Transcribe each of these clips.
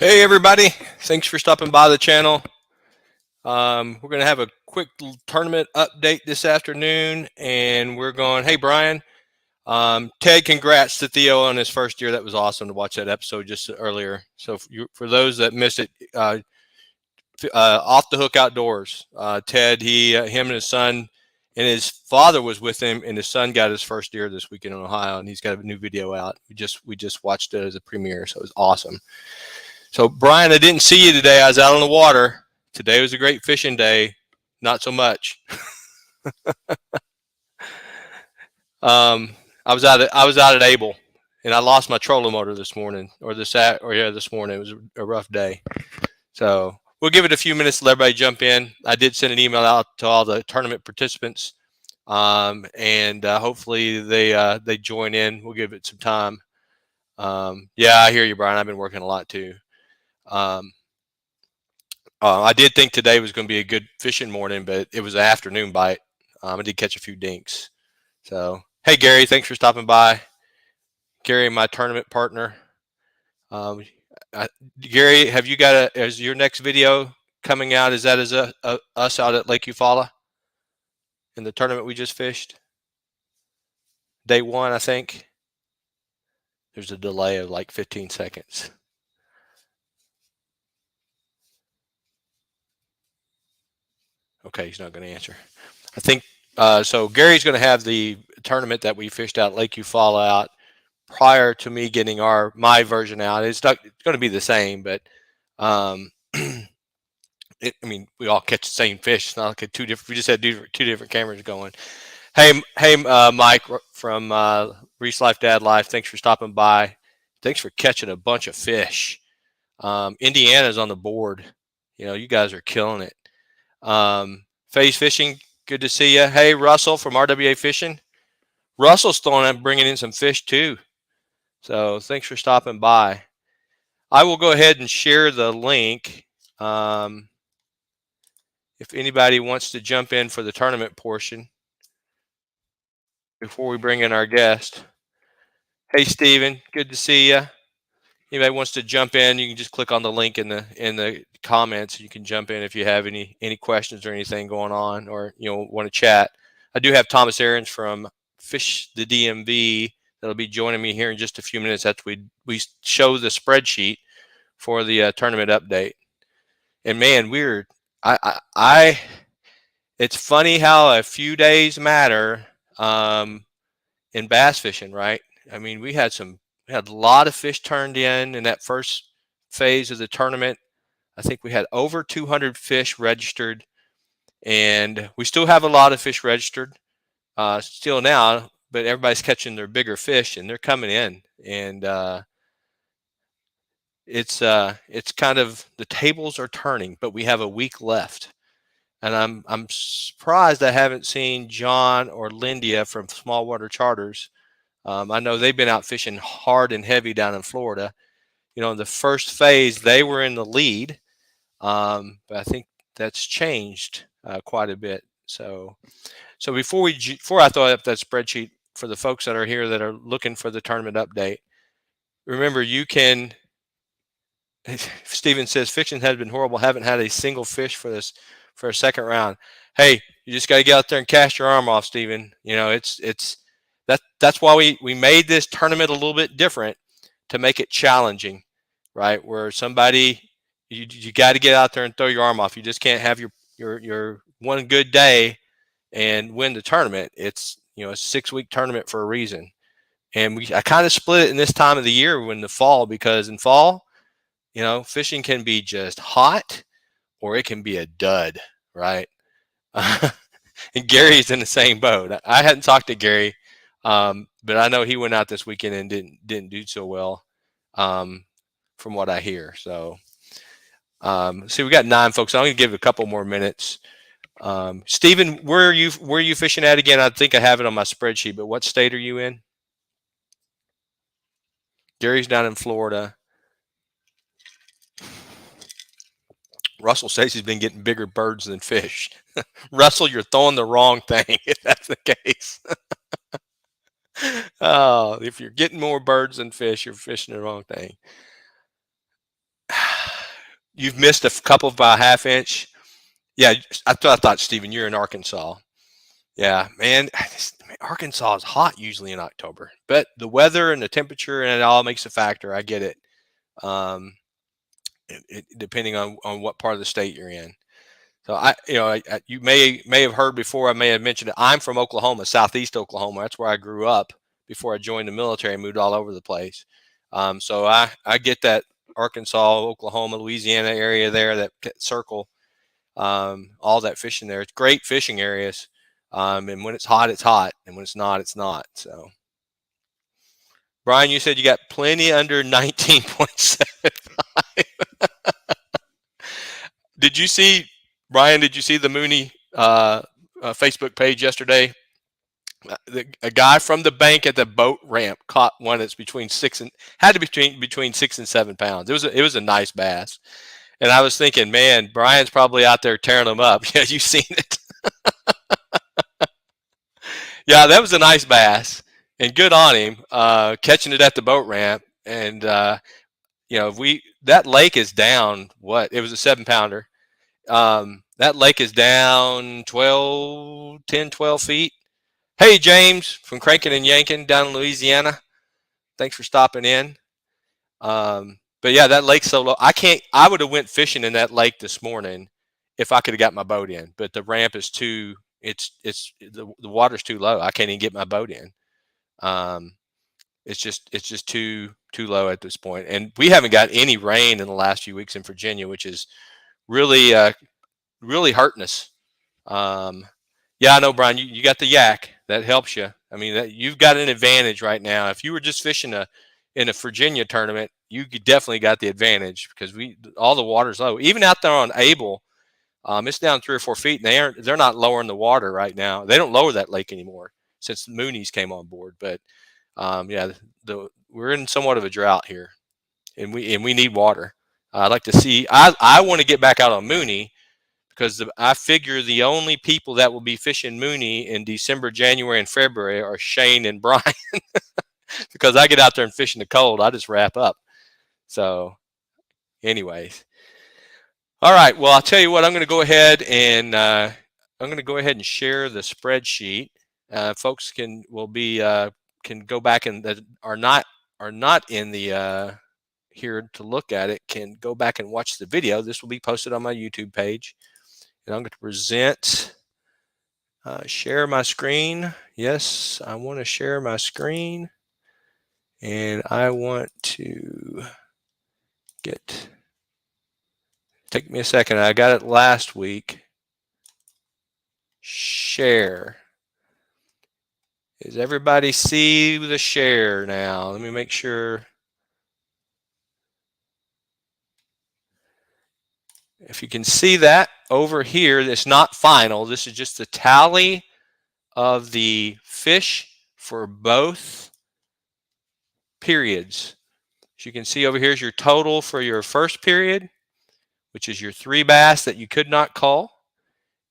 Hey everybody, thanks for stopping by the channel. We're going to have a quick tournament update this afternoon, and we're going, hey Brian, Ted, congrats to Theo on his first year. That was awesome to watch that episode just earlier. So for those that missed it, Off the Hook Outdoors, Ted, him and his son, and his father was with him, and his son got his first deer this weekend in Ohio, and he's got a new video out. We just watched it as a premiere, so it was awesome. So Brian, I didn't see you today. I was out on the water. Today was a great fishing day. Not so much. I was out at Able, and I lost my trolling motor this morning, this morning. It was a rough day. So we'll give it a few minutes to let everybody jump in. I did send an email out to all the tournament participants, and hopefully they join in. We'll give it some time. Yeah, I hear you, Brian. I've been working a lot too. I did think today was going to be a good fishing morning, but it was an afternoon bite. I did catch a few dinks. So, hey, Gary, thanks for stopping by. Gary, my tournament partner. Gary, have you got is your next video coming out? Is that us out at Lake Eufaula in the tournament we just fished? Day one, I think. There's a delay of like 15 seconds. Okay, he's not going to answer. I think so. Gary's going to have the tournament that we fished out Lake Eufaula out prior to me getting my version out. It's going to be the same, but I mean, we all catch the same fish. It's not like we just had two different cameras going. Hey, Mike from Reese Life Dad Life. Thanks for stopping by. Thanks for catching a bunch of fish. Indiana's on the board. You know, you guys are killing it. Phase Fishing, good to see you. Hey, Russell from RWA Fishing. Russell's bringing in some fish too. So thanks for stopping by. I will go ahead and share the link. If anybody wants to jump in for the tournament portion before we bring in our guest. Hey, Steven, good to see you. Anybody wants to jump in, you can just click on the link in the comments. You can jump in if you have any questions or anything going on, or want to chat. I do have Thomas Aarons from Fish the DMV that'll be joining me here in just a few minutes after we show the spreadsheet for the tournament update. And man, it's funny how a few days matter in bass fishing, right? I mean, we had a lot of fish turned in that first phase of the tournament. I think we had over 200 fish registered, and we still have a lot of fish registered still now, but everybody's catching their bigger fish and they're coming in, and it's kind of, the tables are turning, but we have a week left. And I'm surprised I haven't seen John or Lindia from Small Water Charters. I know they've been out fishing hard and heavy down in Florida. In the first phase, they were in the lead, but I think that's changed quite a bit. So before I throw up that spreadsheet for the folks that are here that are looking for the tournament update, remember you can. Steven says fishing has been horrible. Haven't had a single fish for a second round. Hey, you just got to get out there and cast your arm off, Steven. That's why we made this tournament a little bit different, to make it challenging, right? Where you got to get out there and throw your arm off. You just can't have your one good day and win the tournament. It's a 6-week tournament for a reason. And I kind of split it in this time of the year in the fall, because in fall, fishing can be just hot or it can be a dud, right? And Gary's in the same boat. I hadn't talked to Gary, but I know he went out this weekend and didn't do so well, from what I hear. So, see, we got 9 folks. I'm going to give it a couple more minutes. Steven, where are you fishing at again? I think I have it on my spreadsheet, but what state are you in? Gary's down in Florida. Russell says he's been getting bigger birds than fish. Russell, you're throwing the wrong thing if that's the case. Oh, if you're getting more birds than fish, you're fishing the wrong thing. You've missed a couple by a half inch. Yeah, I thought Stephen, you're in Arkansas. Yeah, man, Arkansas is hot usually in October, but the weather and the temperature and it all makes a factor. I get it. Um, depending on what part of the state you're in. So you may have heard before. I may have mentioned it. I'm from Oklahoma, southeast Oklahoma. That's where I grew up before I joined the military. I moved all over the place. So I get that Arkansas, Oklahoma, Louisiana area there, that circle, all that fishing there. It's great fishing areas. And when it's hot, and when it's not, it's not. So, Brian, you said you got plenty under 19.75. Did you see, Brian? Did you see the Mooney Facebook page yesterday? A guy from the bank at the boat ramp caught one that's had to be between 6 and 7 pounds. It was a nice bass, and I was thinking, man, Brian's probably out there tearing them up. Yeah, you've seen it. Yeah, that was a nice bass, and good on him catching it at the boat ramp. And that lake is down. What? It was a 7-pounder. That lake is down 10, 12 feet. Hey, James from Crankin' and Yankin down in Louisiana. Thanks for stopping in. But yeah, that lake's so low. I would have went fishing in that lake this morning if I could have got my boat in, but the ramp is the water's too low. I can't even get my boat in. It's just too low at this point. And we haven't got any rain in the last few weeks in Virginia, which is really hurting us. Yeah, I know, Brian, you got the yak. That helps you. I mean, you've got an advantage right now. If you were just fishing in a Virginia tournament, you definitely got the advantage because all the water's low. Even out there on Able, it's down 3 or 4 feet, and they're not lowering the water right now. They don't lower that lake anymore since Mooney's came on board. But yeah, we're in somewhat of a drought here, and we need water. I'd like to see. I want to get back out on Mooney because I figure the only people that will be fishing Mooney in December, January, and February are Shane and Brian. Because I get out there and fish in the cold, I just wrap up. So, anyways, all right. Well, I'll tell you what. I'm going to go ahead and share the spreadsheet. Folks can go back and that are not in the here to look at it can go back and watch the video. This will be posted on my YouTube page. And I'm going to present, share my screen. Yes, I want to share my screen. And I want to take me a second. I got it last week. Share. Does everybody see the share now? Let me make sure. If you can see that over here, it's not final. This is just the tally of the fish for both periods. As you can see over here is your total for your first period, which is your 3 bass that you could not call.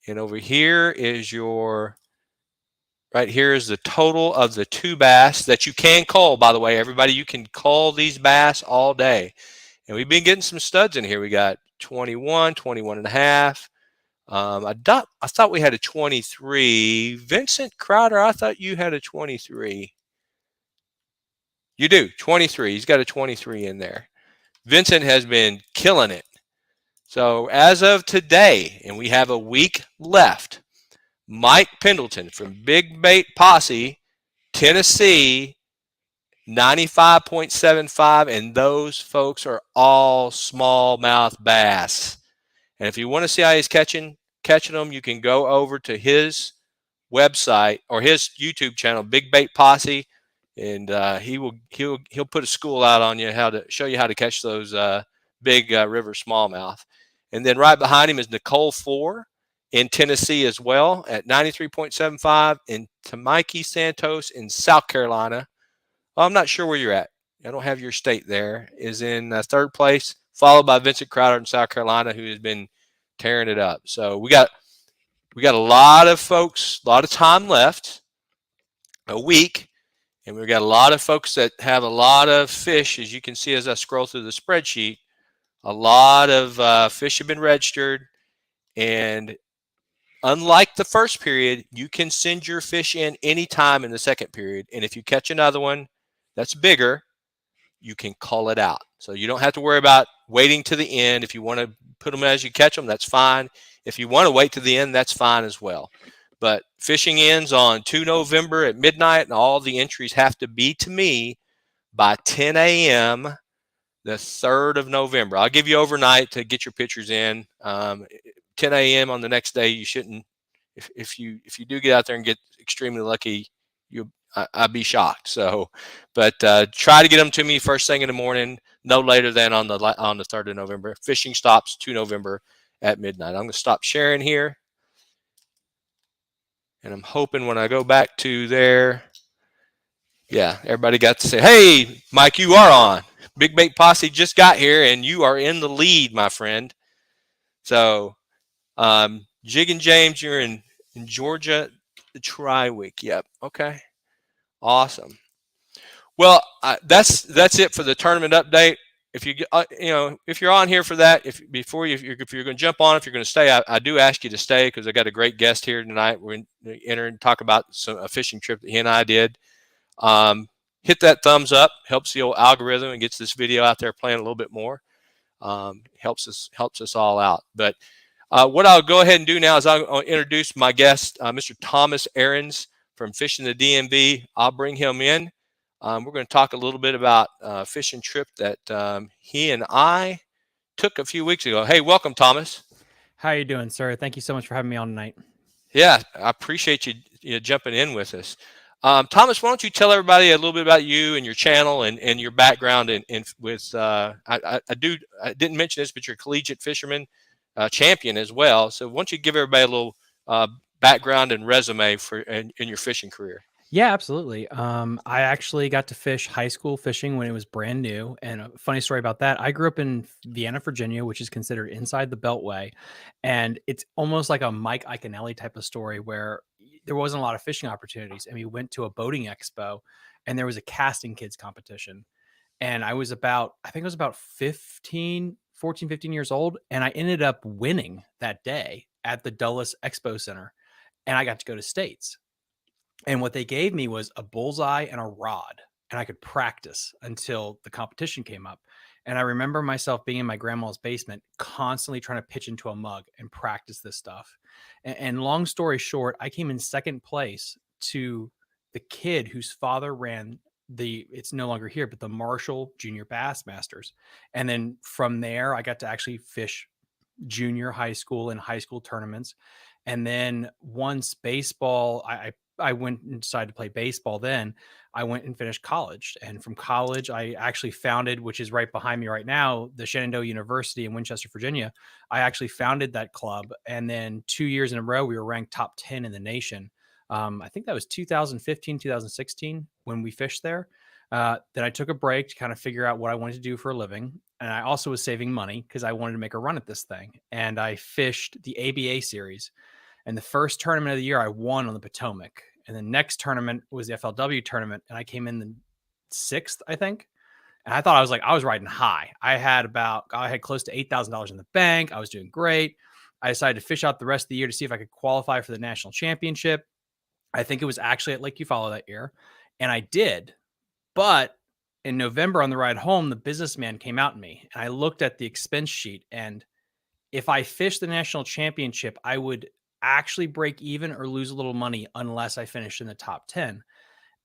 And over here is right here is the total of the 2 bass that you can call, by the way. Everybody, you can call these bass all day. And we've been getting some studs in here. We got 21, 21 and a half. I thought we had a 23. Vincent Crowder, I thought you had a 23. You do, 23. He's got a 23 in there. Vincent has been killing it. So as of today, and we have a week left, Mike Pendleton from Big Bait Posse, Tennessee, 95.75, and those folks are all smallmouth bass. And if you want to see how he's catching them, you can go over to his website or his YouTube channel, Big Bait Posse, and he'll put a school out on you how to show you how to catch those big river smallmouth. And then right behind him is Nicole 4 in Tennessee as well at 93.75, and Tamiki Santos in South Carolina. Well, I'm not sure where you're at. I don't have your state there. Is in 3rd place, followed by Vincent Crowder in South Carolina, who has been tearing it up. So we got a lot of folks, a lot of time left, a week, and we've got a lot of folks that have a lot of fish, as you can see as I scroll through the spreadsheet, A lot of fish have been registered, and unlike the first period, you can send your fish in anytime in the second period. And if you catch another one that's bigger, you can call it out. So you don't have to worry about waiting to the end. If you want to put them as you catch them, that's fine. If you want to wait to the end, that's fine as well. But fishing ends on 2 November at midnight, and all the entries have to be to me by 10 a.m. the 3rd of November. I'll give you overnight to get your pictures in. 10 a.m. on the next day, you shouldn't. If you do get out there and get extremely lucky, I'd be shocked. So, but try to get them to me first thing in the morning, no later than on the 3rd of November. Fishing stops 2 November at midnight. I'm going to stop sharing here, and I'm hoping when I go back to there, yeah, everybody got to say, "Hey, Mike, you are on. Big Bait Posse just got here, and you are in the lead, my friend." So, Jig and James, you're in Georgia, the Tri-Week. Yep. Okay. Awesome. Well, that's it for the tournament update. If you if you're on here for that, if you're going to jump on, if you're going to stay, I do ask you to stay because I got a great guest here tonight. We're going to enter and talk about a fishing trip that he and I did. Hit that thumbs up, helps the old algorithm and gets this video out there playing a little bit more. Helps us all out. But what I'll go ahead and do now is I'll introduce my guest, Mr. Thomas Ahrens from Fishing the DMV. I'll bring him in. We're going to talk a little bit about a fishing trip that he and I took a few weeks ago. Hey, welcome, Thomas. How are you doing, sir? Thank you so much for having me on tonight. Yeah, I appreciate you jumping in with us. Thomas, why don't you tell everybody a little bit about you and your channel and your background with I didn't mention this, but you're a collegiate fisherman champion as well. So why don't you give everybody a little background and resume in your fishing career? Yeah, absolutely. I actually got to fish high school fishing when it was brand new. And a funny story about that, I grew up in Vienna, Virginia, which is considered inside the Beltway. And it's almost like a Mike Iaconelli type of story where there wasn't a lot of fishing opportunities. And we went to a boating expo and there was a casting kids competition. And I think I was about 14, 15 years old. And I ended up winning that day at the Dulles Expo Center. And I got to go to states. And what they gave me was a bullseye and a rod, and I could practice until the competition came up. And I remember myself being in my grandma's basement, constantly trying to pitch into a mug and practice this stuff. And long story short, I came in second place to the kid whose father ran it's no longer here, but the Marshall Junior Bass Masters. And then from there, I got to actually fish junior high school and high school tournaments. And then once baseball, I went and decided to play baseball. Then I went and finished college. And from college, I actually founded, which is right behind me right now, the Shenandoah University in Winchester, Virginia. I actually founded that club. And then 2 years in a row, we were ranked top 10 in the nation. I think that was 2015, 2016 when we fished there. Then I took a break to kind of figure out what I wanted to do for a living. And I also was saving money because I wanted to make a run at this thing. And I fished the ABA series. And the first tournament of the year, I won on the Potomac. And the next tournament was the FLW tournament. And I came in the 6th, I think. And I thought I was riding high. I had close to $8,000 in the bank. I was doing great. I decided to fish out the rest of the year to see if I could qualify for the national championship. I think it was actually at Lake Eufaula that year. And I did. But in November on the ride home, the businessman came out at me. And I looked at the expense sheet. And if I fished the national championship, I would actually break even or lose a little money unless I finished in the top 10.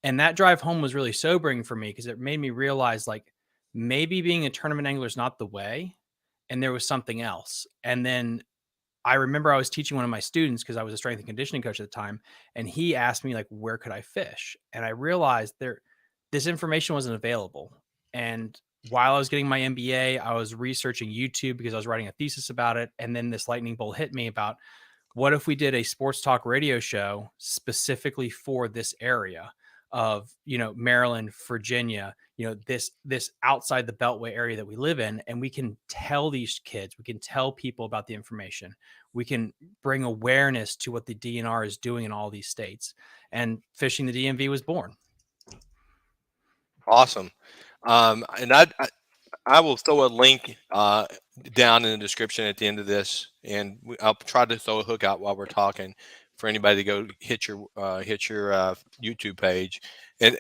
And that drive home was really sobering for me because it made me realize like maybe being a tournament angler is not the way. And there was something else. And then I remember I was teaching one of my students because I was a strength and conditioning coach at the time. And he asked me like, where could I fish? And I realized this information wasn't available. And while I was getting my MBA, I was researching YouTube because I was writing a thesis about it. And then this lightning bolt hit me about what if we did a sports talk radio show specifically for this area of, Maryland, Virginia, this outside the Beltway area that we live in. And we can tell these kids, we can tell people about the information. We can bring awareness to what the DNR is doing in all these states. And Fishing the DMV was born. Awesome. And I will throw a link down in the description at the end of this, and I'll try to throw a hook out while we're talking for anybody to go hit your YouTube page. And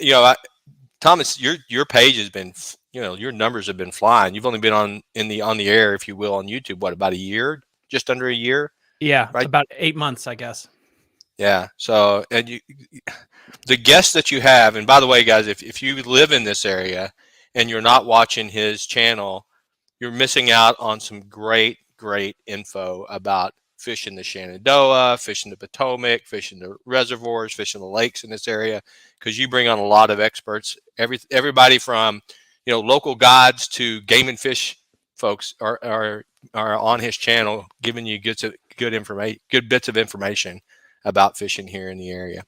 Thomas, your page has been, your numbers have been flying. You've only been on the air, if you will, on YouTube. What, about a year? Just under a year, Yeah, right? about 8 months, I guess. Yeah. So, and the guests that you have, and by the way, guys, if you live in this area and you're not watching his channel, you're missing out on some great info about fishing the Shenandoah, fishing the Potomac, fishing the reservoirs, fishing the lakes in this area, because you bring on a lot of experts. Everybody from local guides to game and fish folks are on his channel, giving you good information, good bits of information about fishing here in the area.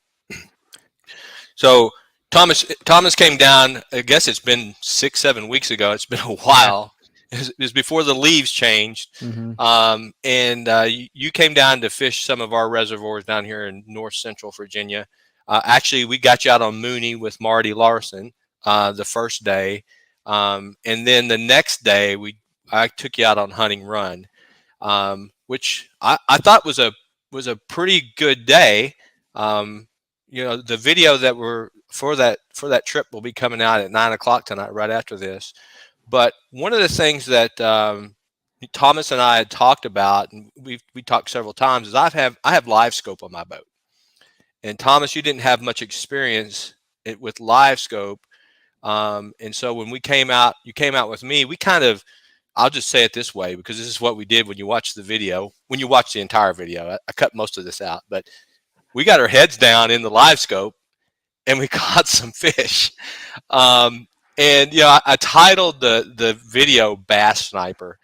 So Thomas came down. I guess it's been 6-7 weeks ago. It's been a while. It was before the leaves changed. And you came down to fish some of our reservoirs down here in north central Virginia. Actually, we got you out on Mooney with Marty Larson the first day, and then the next day I took you out on Hunting Run, which I thought was a pretty good day. The video that were for that trip will be coming out at 9 o'clock tonight, right after this. But one of the things that Thomas and I had talked about, and we talked several times, is I have live scope on my boat. And Thomas, you didn't have much experience with live scope, and so when you came out with me. We kind of, I'll just say it this way, because this is what we did when you watch the video. When you watch the entire video, I cut most of this out, but we got our heads down in the live scope, and we caught some fish. And I titled the video "Bass Sniper"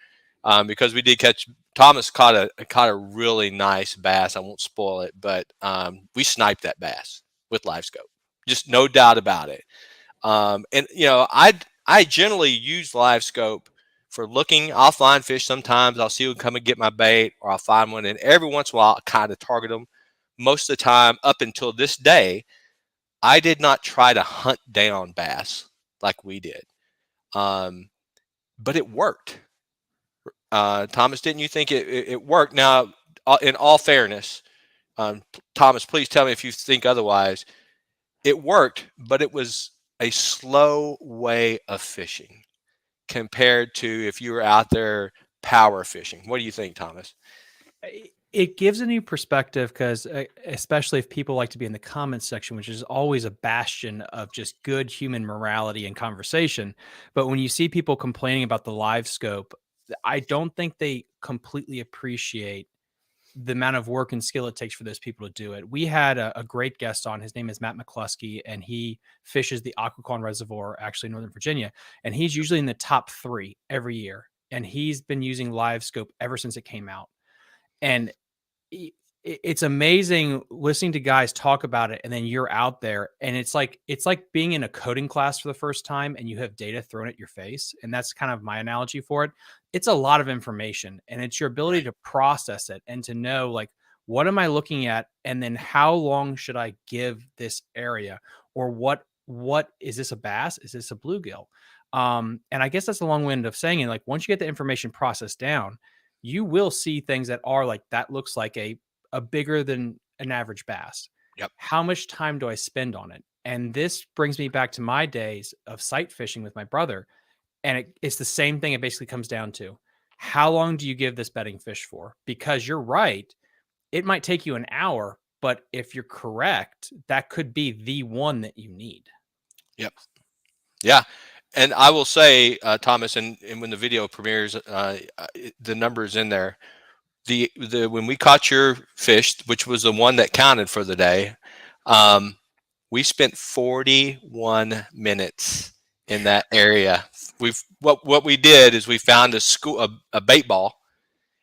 because we did catch. Thomas caught a really nice bass. I won't spoil it, but we sniped that bass with live scope, just no doubt about it. And I generally use live scope for looking. I'll find fish sometimes. I'll see them come and get my bait, or I'll find one, and every once in a while I'll kind of target them. Most of the time, up until this day, I did not try to hunt down bass like we did, but it worked. Thomas, didn't you think it worked? Now, in all fairness, Thomas, please tell me if you think otherwise. It worked, but it was a slow way of fishing compared to if you were out there power fishing. What do you think, Thomas? It gives a new perspective, because especially if people like to be in the comments section, which is always a bastion of just good human morality and conversation. But when you see people complaining about the live scope, I don't think they completely appreciate the amount of work and skill it takes for those people to do it. We had a great guest on. His name is Matt McCluskey, and he fishes the Occoquan Reservoir, actually in Northern Virginia. And he's usually in the top 3 every year. And he's been using live scope ever since it came out. And it's amazing listening to guys talk about it, and then you're out there, and it's like being in a coding class for the first time, and you have data thrown at your face. And that's kind of my analogy for it. It's a lot of information, and it's your ability to process it and to know, like, what am I looking at, and then how long should I give this area, or what is this, a bass? Is this a bluegill? And I guess that's a long wind of saying it. Like, once you get the information processed down, you will see things that are like, that looks like a bigger than an average bass. Yep. How much time do I spend on it? And this brings me back to my days of sight fishing with my brother. And it's the same thing. It basically comes down to, how long do you give this bedding fish for? Because you're right, it might take you an hour, but if you're correct, that could be the one that you need. Yep. Yeah. And I will say, Thomas, and when the video premieres, the numbers in there, when we caught your fish, which was the one that counted for the day, we spent 41 minutes in that area. What we did is we found a bait ball,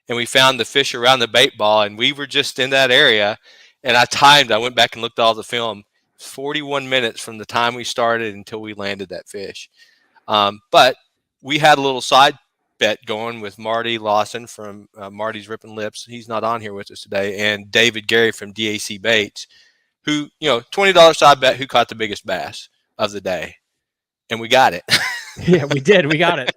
and we found the fish around the bait ball, and we were just in that area. And I went back and looked at all the film. 41 minutes from the time we started until we landed that fish. But we had a little side bet going with Marty Lawson from Marty's Ripping Lips. He's not on here with us today. And David Gary from DAC Baits, who, $20 side bet who caught the biggest bass of the day. And we got it. Yeah, we did. We got it.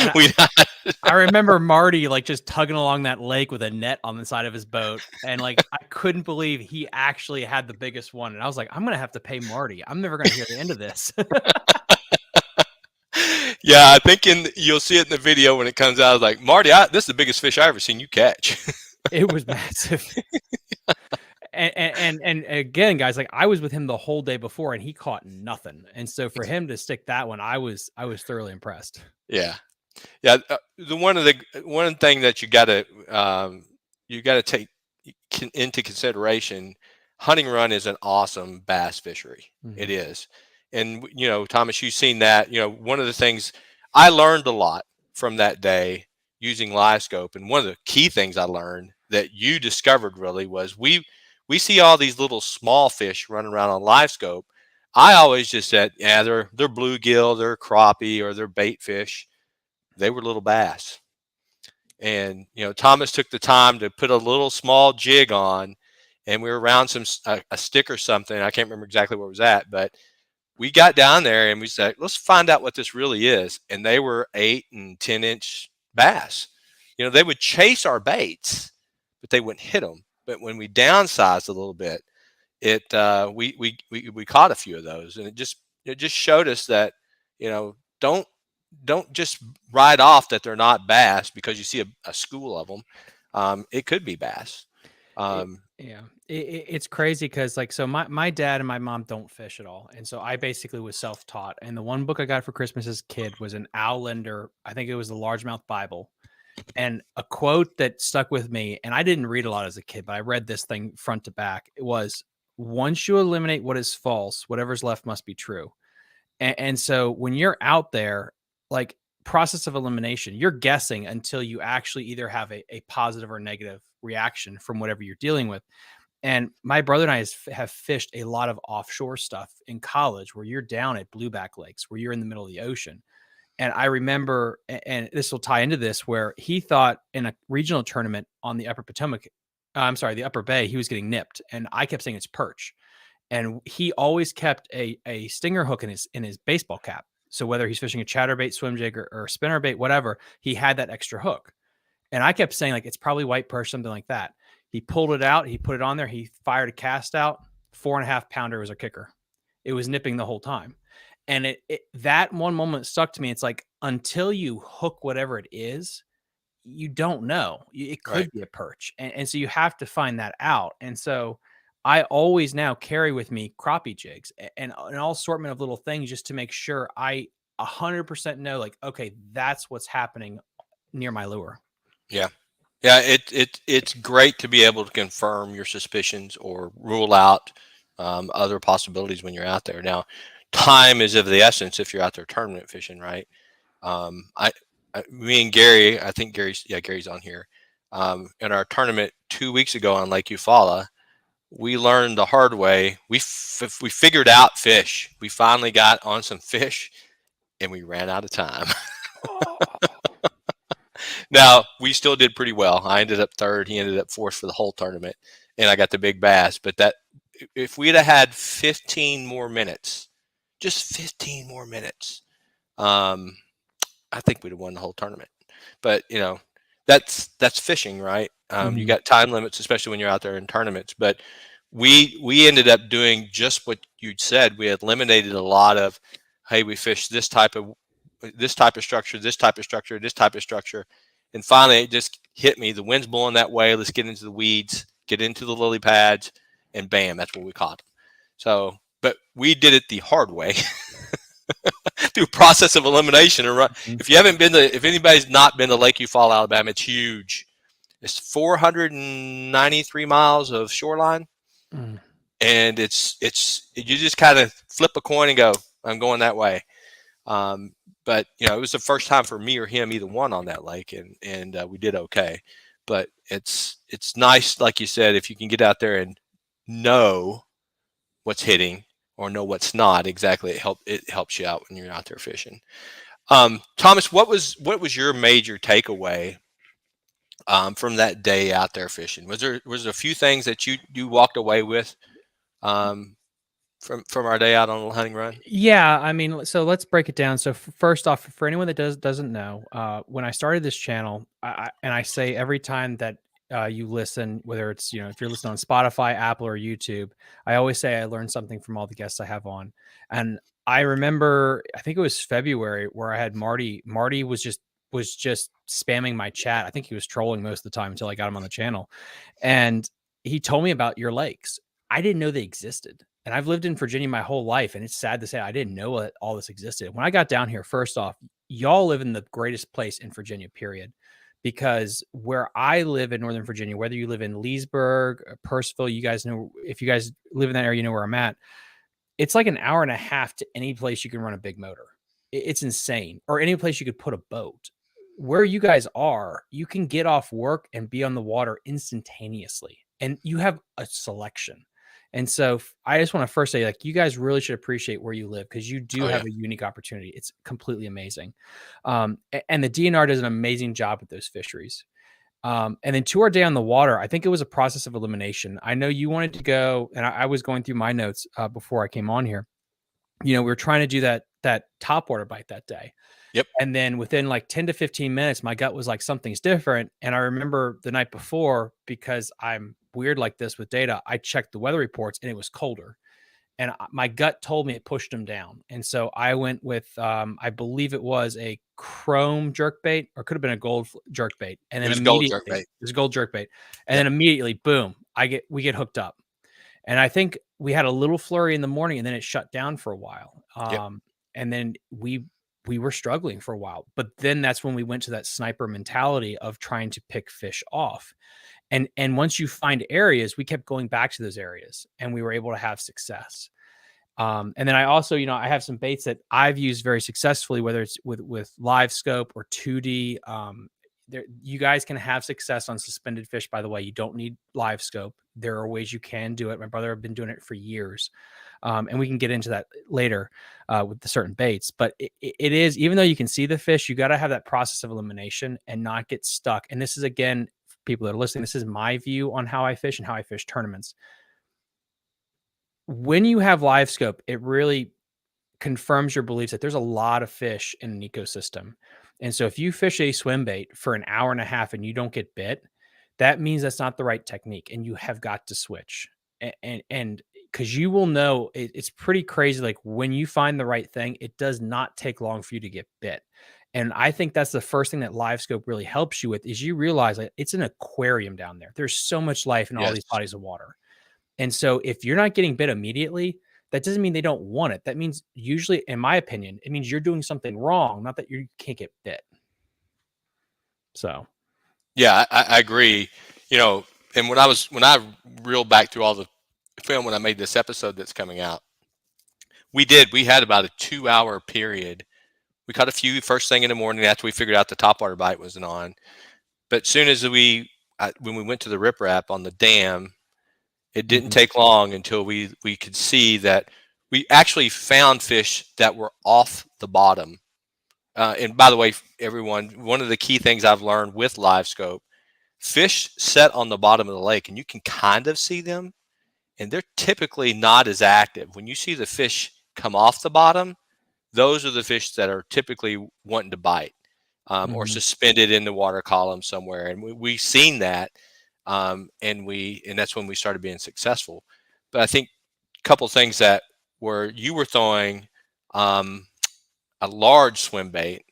And I remember Marty like just tugging along that lake with a net on the side of his boat. And like, I couldn't believe he actually had the biggest one. And I was like, I'm going to have to pay Marty. I'm never going to hear the end of this. Yeah, I think you'll see it in the video when it comes out. I was like, Marty, this is the biggest fish I ever seen you catch. It was massive. And again, guys, like I was with him the whole day before and he caught nothing. And so for him to stick that one, I was thoroughly impressed. Yeah. Yeah. The one thing that you gotta take into consideration, hunting run is an awesome bass fishery. It is. And, Thomas, you've seen that, one of the things I learned a lot from that day using live scope. And one of the key things I learned that you discovered really was we see all these little small fish running around on live scope. I always just said, yeah, they're bluegill, they're crappie, or they're bait fish. They were little bass. And, Thomas took the time to put a little small jig on, and we were around a stick or something. I can't remember exactly where it was at, but we got down there and we said, let's find out what this really is. And they were 8 and 10-inch bass. They would chase our baits, but they wouldn't hit them. But when we downsized a little bit, we caught a few of those, and it just showed us that, don't just write off that they're not bass because you see a school of them. It could be bass. It's crazy because like, so my dad and my mom don't fish at all. And so I basically was self-taught. And the one book I got for Christmas as a kid was an Al Linder. I think it was the Largemouth Bible. And a quote that stuck with me, and I didn't read a lot as a kid, but I read this thing front to back. It was, once you eliminate what is false, whatever's left must be true. And so when you're out there, like process of elimination, you're guessing until you actually either have a positive or negative reaction from whatever you're dealing with. And my brother and I have fished a lot of offshore stuff in college where you're down at blueback lakes, where you're in the middle of the ocean. And I remember, and this will tie into this, where he thought in a regional tournament on the Upper Potomac, the Upper Bay, he was getting nipped. And I kept saying it's perch. And he always kept a stinger hook in his baseball cap. So whether he's fishing a chatterbait, swim jig, or spinnerbait, whatever, he had that extra hook. And I kept saying, like, it's probably white perch, something like that. He pulled it out. He put it on there. He fired a cast out. 4.5 pounder was a kicker. It was nipping the whole time. And that one moment stuck to me. It's like, until you hook whatever it is, you don't know. It could be a perch. And so you have to find that out. And so I always now carry with me crappie jigs and an all assortment of little things just to make sure I 100% know, like, okay, that's what's happening near my lure. Yeah. Yeah. It's great to be able to confirm your suspicions or rule out other possibilities when you're out there. Now, time is of the essence if you're out there tournament fishing, right? Me and Gary, I think Gary's on here. In our tournament 2 weeks ago on Lake Eufaula, we learned the hard way. We figured out fish. We finally got on some fish, and we ran out of time. Now, we still did pretty well. I ended up third. He ended up fourth for the whole tournament, and I got the big bass. But if we'd have had 15 more minutes, just 15 more minutes, I think we'd have won the whole tournament. But that's fishing, right? You got time limits, especially when you're out there in tournaments. But we ended up doing just what you'd said. We eliminated a lot of, hey, we fished this type of structure, this type of structure, this type of structure. And finally, it just hit me. The wind's blowing that way. Let's get into the weeds, get into the lily pads, and bam, that's what we caught them. So, but we did it the hard way through process of elimination. If anybody's not been to Lake Eufaula, Alabama, it's huge. It's 493 miles of shoreline. And you just kind of flip a coin and go, I'm going that way. But it was the first time for me or him, either one, on that lake, and we did okay. But it's nice, like you said, if you can get out there and know what's hitting or know what's not exactly. It helps you out when you're out there fishing. Thomas, what was your major takeaway from that day out there fishing? Was there a few things that you walked away with from our day out on a hunting run? Yeah, I mean, so let's break it down. So first off, for anyone that doesn't know, when I started this channel, and I say every time that you listen, whether it's if you're listening on Spotify, Apple, or YouTube, I always say I learned something from all the guests I have on. And I remember, I think it was February, where I had Marty. Marty was just spamming my chat. I think he was trolling most of the time until I got him on the channel, and he told me about your lakes. I didn't know they existed. And I've lived in Virginia my whole life, and it's sad to say I didn't know that all this existed. When I got down here, first off, y'all live in the greatest place in Virginia, period. Because where I live in Northern Virginia, whether you live in Leesburg, Purcellville, you guys know, if you guys live in that area, you know where I'm at. It's like an hour and a half to any place you can run a big motor. It's insane. Or any place you could put a boat. Where you guys are, you can get off work and be on the water instantaneously. And you have a selection. And so I just want to first say, like, you guys really should appreciate where you live, because you do Oh yeah. have a unique opportunity. It's completely amazing. And the DNR does an amazing job with those fisheries. And then to our day on the water, I think it was a process of elimination. I know you wanted to go, and I was going through my notes before I came on here. We were trying to do that top water bite that day. Yep. And then within like 10 to 15 minutes, my gut was like, something's different. And I remember the night before, because I'm weird like this with data, I checked the weather reports and it was colder. And my gut told me it pushed them down. And so I went with, I believe it was a chrome jerkbait, or could have been a gold jerkbait. And It then was gold immediately, jerkbait. it was a gold jerkbait. And Yep. then immediately, boom, we get hooked up. And I think we had a little flurry in the morning, and then it shut down for a while. Yep. And then we were struggling for a while, but then that's when we went to that sniper mentality of trying to pick fish off. And once you find areas, we kept going back to those areas, and we were able to have success. And then I also, I have some baits that I've used very successfully, whether it's with live scope or 2D. You guys can have success on suspended fish. By the way, you don't need live scope. There are ways you can do it. My brother have been doing it for years. And we can get into that later with the certain baits. But it is, even though you can see the fish, you got to have that process of elimination and not get stuck. And this is, again, people that are listening, this is my view on how I fish and how I fish tournaments. When you have live scope, it really confirms your beliefs that there's a lot of fish in an ecosystem. And so if you fish a swim bait for an hour and a half and you don't get bit, that means that's not the right technique, and you have got to switch. And because you will know, it's pretty crazy. Like, when you find the right thing, it does not take long for you to get bit. And I think that's the first thing that live scope really helps you with, is you realize that it's an aquarium down there. There's so much life in all Yes. these bodies of water. And so if you're not getting bit immediately, that doesn't mean they don't want it. That means, usually, in my opinion, it means you're doing something wrong, not that you can't get bit. So, Yeah, I agree. And when I reeled back through all the film when I made this episode that's coming out, we had about a 2-hour period. We caught a few first thing in the morning after we figured out the topwater bite wasn't on. But as soon as when we went to the riprap on the dam, it didn't take long until we could see that we actually found fish that were off the bottom. And by the way, everyone, one of the key things I've learned with live scope, fish set on the bottom of the lake, and you can kind of see them, and they're typically not as active. When you see the fish come off the bottom, those are the fish that are typically wanting to bite, or suspended in the water column somewhere. And we've seen that, and that's when we started being successful. But I think a couple of things that you were throwing a large swim bait.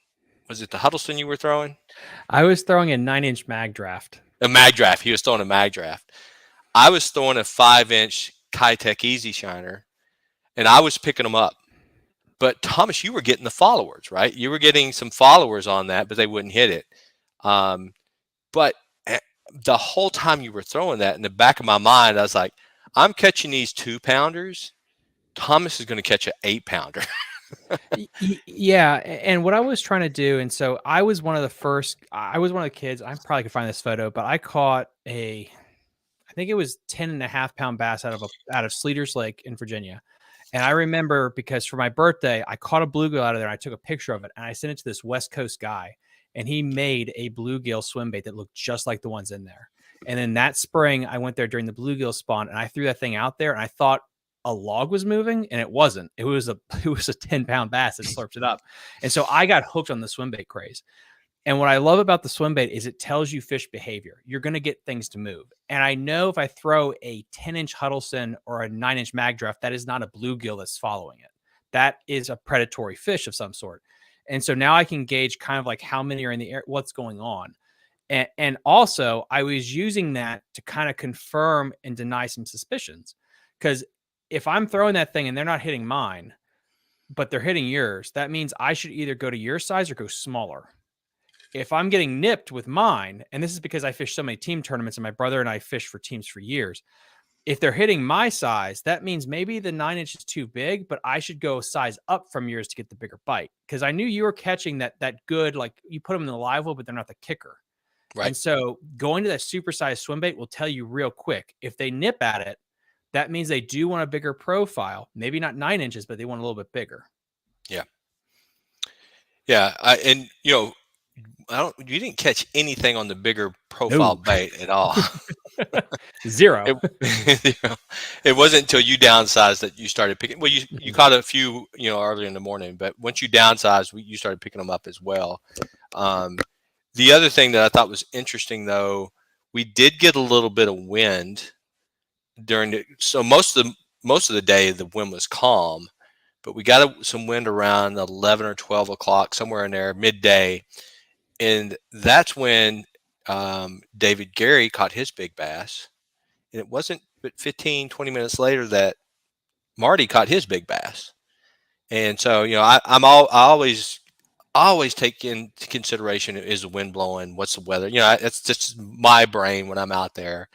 Was it the Huddleston you were throwing? I was throwing a 9-inch mag draft. A mag draft. He was throwing a mag draft. I was throwing a 5-inch Kitech Easy Shiner, and I was picking them up. But Thomas, you were getting the followers, right? You were getting some followers on that, but they wouldn't hit it. But the whole time you were throwing that, in the back of my mind, I was like, I'm catching these 2-pounders. Thomas is going to catch an 8-pounder. Yeah. And what I was trying to do, and so I was one of the kids, I probably could find this photo, but I caught I think it was 10.5-pound bass out of Sleeter's Lake in Virginia. And I remember, because for my birthday, I caught a bluegill out of there, and I took a picture of it, and I sent it to this West Coast guy, and he made a bluegill swim bait that looked just like the ones in there. And then that spring, I went there during the bluegill spawn, and I threw that thing out there, and I thought a log was moving, and it wasn't. It was a 10-pound bass that slurped it up. And so I got hooked on the swim bait craze. And what I love about the swim bait is it tells you fish behavior. You're going to get things to move. And I know if I throw a 10-inch Huddleston or a 9-inch Magdraft, that is not a bluegill that's following it. That is a predatory fish of some sort. And so now I can gauge kind of like how many are in the air, what's going on. And also, I was using that to kind of confirm and deny some suspicions. Because if I'm throwing that thing and they're not hitting mine, but they're hitting yours, that means I should either go to your size or go smaller. If I'm getting nipped with mine, and this is because I fish so many team tournaments and my brother and I fish for teams for years, if they're hitting my size, that means maybe the 9-inch is too big, but I should go size up from yours to get the bigger bite. Because I knew you were catching that good, like you put them in the live well, but they're not the kicker. Right. And so going to that supersized swim bait will tell you real quick. If they nip at it, that means they do want a bigger profile. Maybe not 9 inches, but they want a little bit bigger. Yeah. Yeah. And you didn't catch anything on the bigger profile bait at all. Zero. It wasn't until you downsized that you started picking. Well, you caught a few, earlier in the morning, but once you downsized, you started picking them up as well. The other thing that I thought was interesting, though, we did get a little bit of wind so most of the day the wind was calm, but we got some wind around 11 or 12 o'clock, somewhere in there, midday, and that's when David Gary caught his big bass, and it wasn't but 15, 20 minutes later that Marty caught his big bass. And so, I always take into consideration, is the wind blowing, what's the weather, it's just my brain when I'm out there.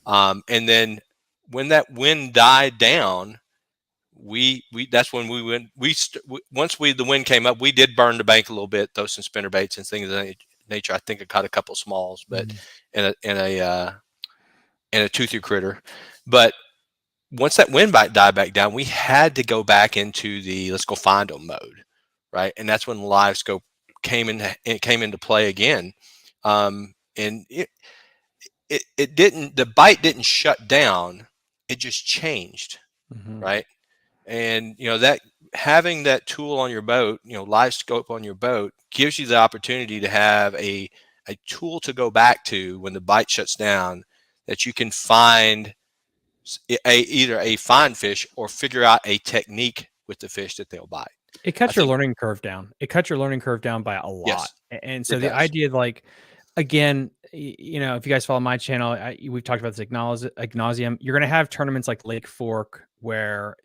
And then when that wind died down, that's when we went, once the wind came up, we did burn the bank a little bit, throw some spinner baits and things of that nature. I think I caught a couple smalls, but in a toothy critter. But once that wind died back down, we had to go back into the let's go find them mode, right? And that's when live scope came into play again. And it didn't, the bite didn't shut down, it just changed, right? And that having that tool on your boat, live scope on your boat, gives you the opportunity to have a tool to go back to when the bite shuts down, that you can find either a fine fish or figure out a technique with the fish that they'll bite. It cuts your learning curve down. It cuts your learning curve down by a lot. Yes, and so the idea, like, again, if you guys follow my channel, we've talked about this ad nauseum. You're going to have tournaments like Lake Fork where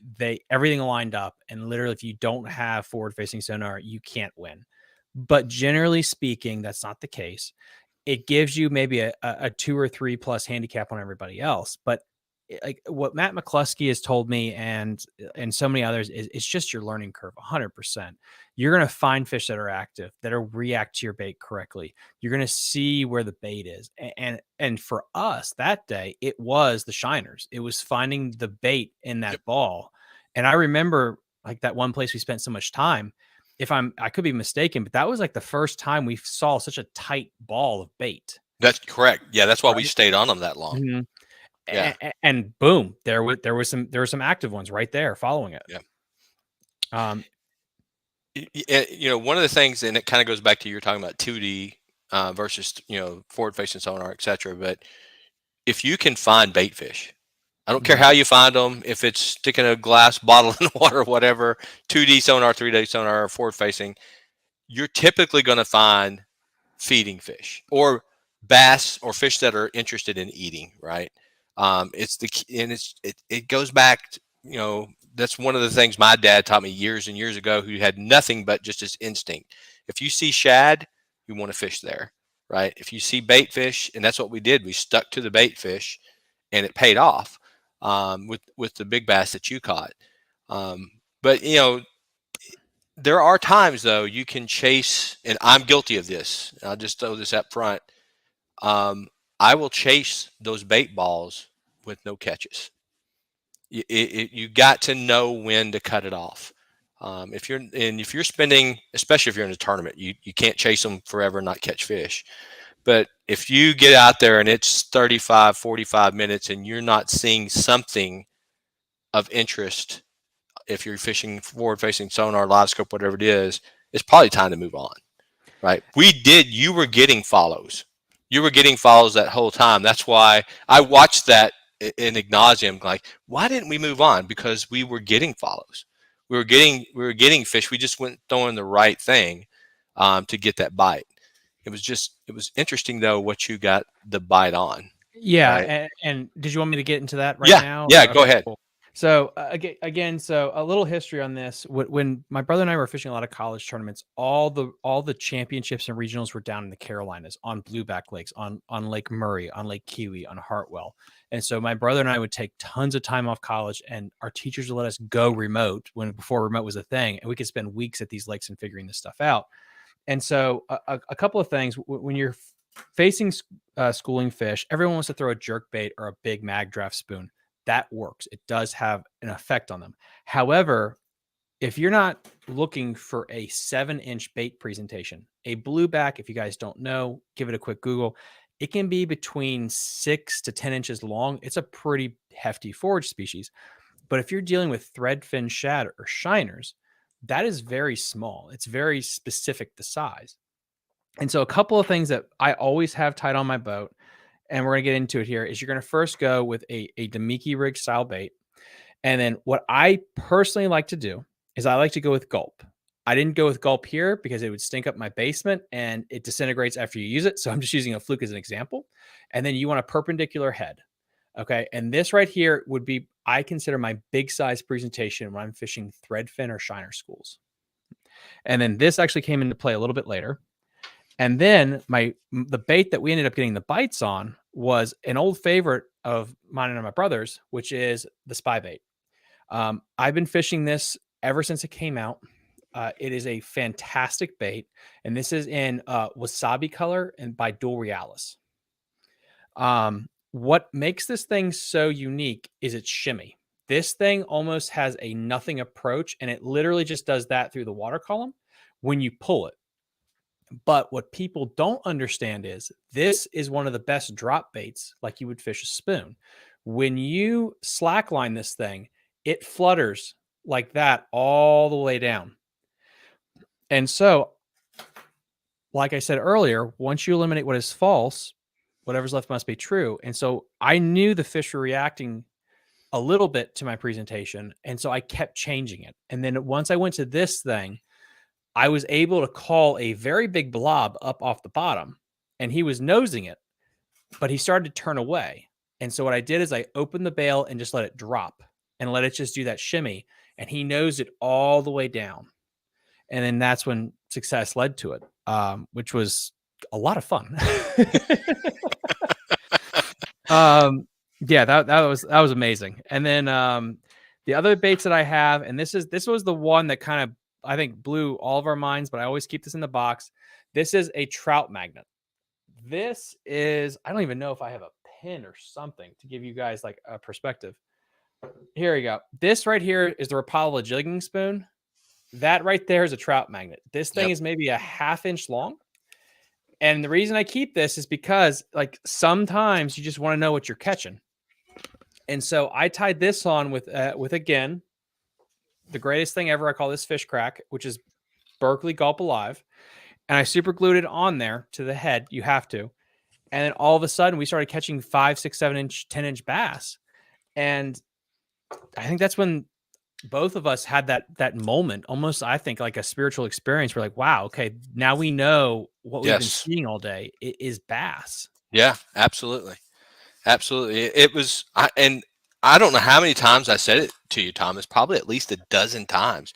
everything lined up, and literally if you don't have forward facing sonar, you can't win. But generally speaking, that's not the case. It gives you maybe a 2 or 3 plus handicap on everybody else. But like what Matt McCluskey has told me and so many others is it's just your learning curve. 100%. You're going to find fish that are active, that are react to your bait correctly. You're going to see where the bait is. And for us that day, it was the shiners. It was finding the bait in that ball. And I remember like that one place we spent so much time. I could be mistaken, but that was like the first time we saw such a tight ball of bait. That's correct. Yeah. That's why we stayed on them that long. Yeah. And boom, there were some active ones right there following it. Yeah. One of the things, and it kind of goes back to you're talking about 2D versus forward facing sonar, etc. But if you can find bait fish, I don't care how you find them, if it's sticking a glass bottle in the water, whatever, 2D sonar, 3D sonar, or forward facing, you're typically going to find feeding fish or bass or fish that are interested in eating, right? It goes back to, that's one of the things my dad taught me years and years ago, who had nothing but just his instinct. If you see shad, you want to fish there, right? If you see bait fish, and that's what we did, we stuck to the bait fish, and it paid off with the big bass that you caught. But there are times though you can chase, and I'm guilty of this. I'll just throw this up front. I will chase those bait balls with no catches. You got to know when to cut it off. If you're spending, especially if you're in a tournament, you can't chase them forever and not catch fish. But if you get out there and it's 35, 45 minutes and you're not seeing something of interest, if you're fishing forward facing sonar, live scope, whatever it is, it's probably time to move on. Right. You were getting follows. You were getting follows that whole time. That's why I watched that in nauseam. Like, why didn't we move on? Because we were getting follows. We were getting fish. We just weren't throwing the right thing to get that bite. It was interesting though what you got the bite on. Yeah, Right. and did you want me to get into that right Yeah. now? Yeah. Go Okay, ahead. cool. So again, so a little history on this. When my brother and I were fishing a lot of college tournaments, all the championships and regionals were down in the Carolinas on blueback lakes, on Lake Murray, on Lake Kiwi, on Hartwell. And so my brother and I would take tons of time off college, and our teachers would let us go remote before remote was a thing, and we could spend weeks at these lakes and figuring this stuff out. And so a couple of things when you're facing schooling fish, everyone wants to throw a jerk bait or a big mag draft spoon. That works. It does have an effect on them. However, if you're not looking for a 7-inch bait presentation, a blueback, if you guys don't know, give it a quick Google. It can be between 6 to 10 inches long. It's a pretty hefty forage species. But if you're dealing with threadfin shad or shiners, that is very small. It's very specific to size. And so a couple of things that I always have tied on my boat, and we're going to get into it here, is you're going to first go with a Demiki rig style bait. And then what I personally like to do is I like to go with gulp. I didn't go with gulp here because it would stink up my basement and it disintegrates after you use it. So I'm just using a fluke as an example. And then you want a perpendicular head. Okay. And this right here would be, I consider my big size presentation when I'm fishing threadfin or shiner schools. And then this actually came into play a little bit later. And then the bait that we ended up getting the bites on was an old favorite of mine and my brother's, which is the spy bait. I've been fishing this ever since it came out. It is a fantastic bait, and this is in wasabi color and by Dual Realis. What makes this thing so unique is its shimmy. This thing almost has a nothing approach, and it literally just does that through the water column when you pull it. But what people don't understand is this is one of the best drop baits, like you would fish a spoon. When you slackline this thing, it flutters like that all the way down. And so, like I said earlier, once you eliminate what is false, whatever's left must be true. And so I knew the fish were reacting a little bit to my presentation. And so I kept changing it. And then once I went to this thing, I was able to call a very big blob up off the bottom, and he was nosing it, but he started to turn away. And so what I did is I opened the bail and just let it drop and let it just do that shimmy. And he nosed it all the way down. And then that's when success led to it, which was a lot of fun. Yeah, that was amazing. And then the other baits that I have, and this was the one that kind of I think blew all of our minds, but I always keep this in the box. This is a trout magnet. This is, I don't even know if I have a pin or something to give you guys like a perspective. Here we go. This right here is the Rapala jigging spoon. That right there is a trout magnet. This thing is maybe a 1/2 inch long. And the reason I keep this is because like sometimes you just want to know what you're catching. And so I tied this on with again, the greatest thing ever. I call this fish crack, which is Berkeley Gulp Alive. And I super glued it on there to the head. You have to. And then all of a sudden we started catching 5, 6, 7 inch, 10-inch bass. And I think that's when both of us had that moment, almost, I think, like a spiritual experience. We're like, wow, okay, now we know what we've been seeing all day is bass. Yeah, absolutely. Absolutely. It was, and I don't know how many times I said it to you, Thomas, probably at least a dozen times.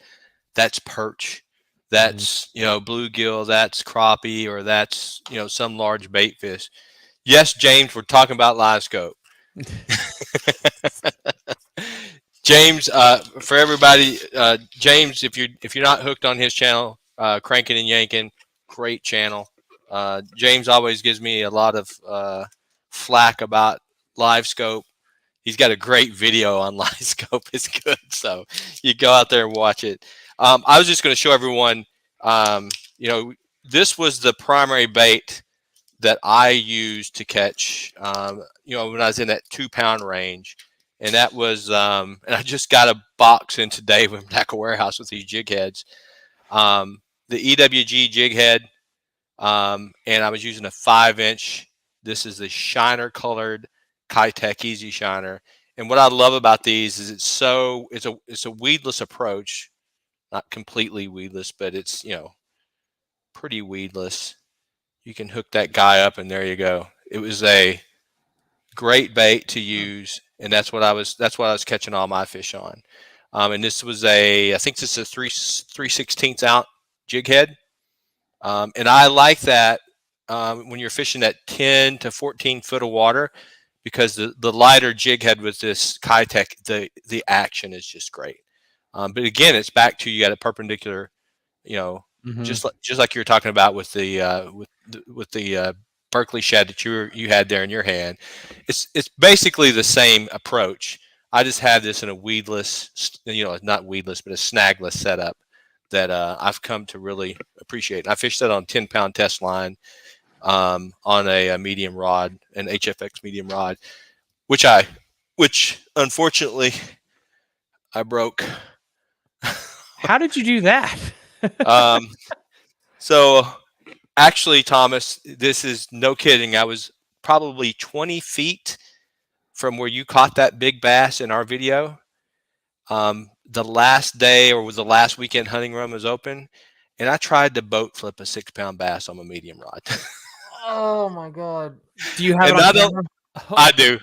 That's perch. That's, bluegill, that's crappie, or that's, some large bait fish. Yes, James, we're talking about live scope. James, for everybody, James, if you're not hooked on his channel, Cranking and Yanking, great channel. James always gives me a lot of flack about live scope. He's got a great video on live scope. It's good, so you go out there and watch it. I was just going to show everyone. This was the primary bait that I used to catch. When I was in that 2-pound range. and that was and I just got a box in today from Tackle Warehouse with these jig heads. The EWG jig head, and I was using a 5-inch. This is the shiner colored Kitech Easy Shiner. And what I love about these is it's a weedless approach, not completely weedless, but it's pretty weedless. You can hook that guy up, and there you go. It was a great bait to use, and that's what I was catching all my fish on. And this was I think this is a 3/16 ounce jig head, and I like that when you're fishing at 10 to 14 foot of water, because the lighter jig head with this Kitech, the action is just great. But again, it's back to, you got a perpendicular, Mhm. just like you were talking about with the Berkeley shad that you had there in your hand. It's basically the same approach. I just have this in a weedless, not weedless, but a snagless setup that I've come to really appreciate. I fished that on 10-pound test line, on a medium rod, an HFX medium rod, which unfortunately I broke. How did you do that? Um, so actually, Thomas, this is no kidding. I was probably 20 feet from where you caught that big bass in our video. The last day, or was the last weekend hunting run was open, and I tried to boat flip a 6-pound bass on a medium rod. Oh my god. Do you have it And on I don't. camera? I Oh, do.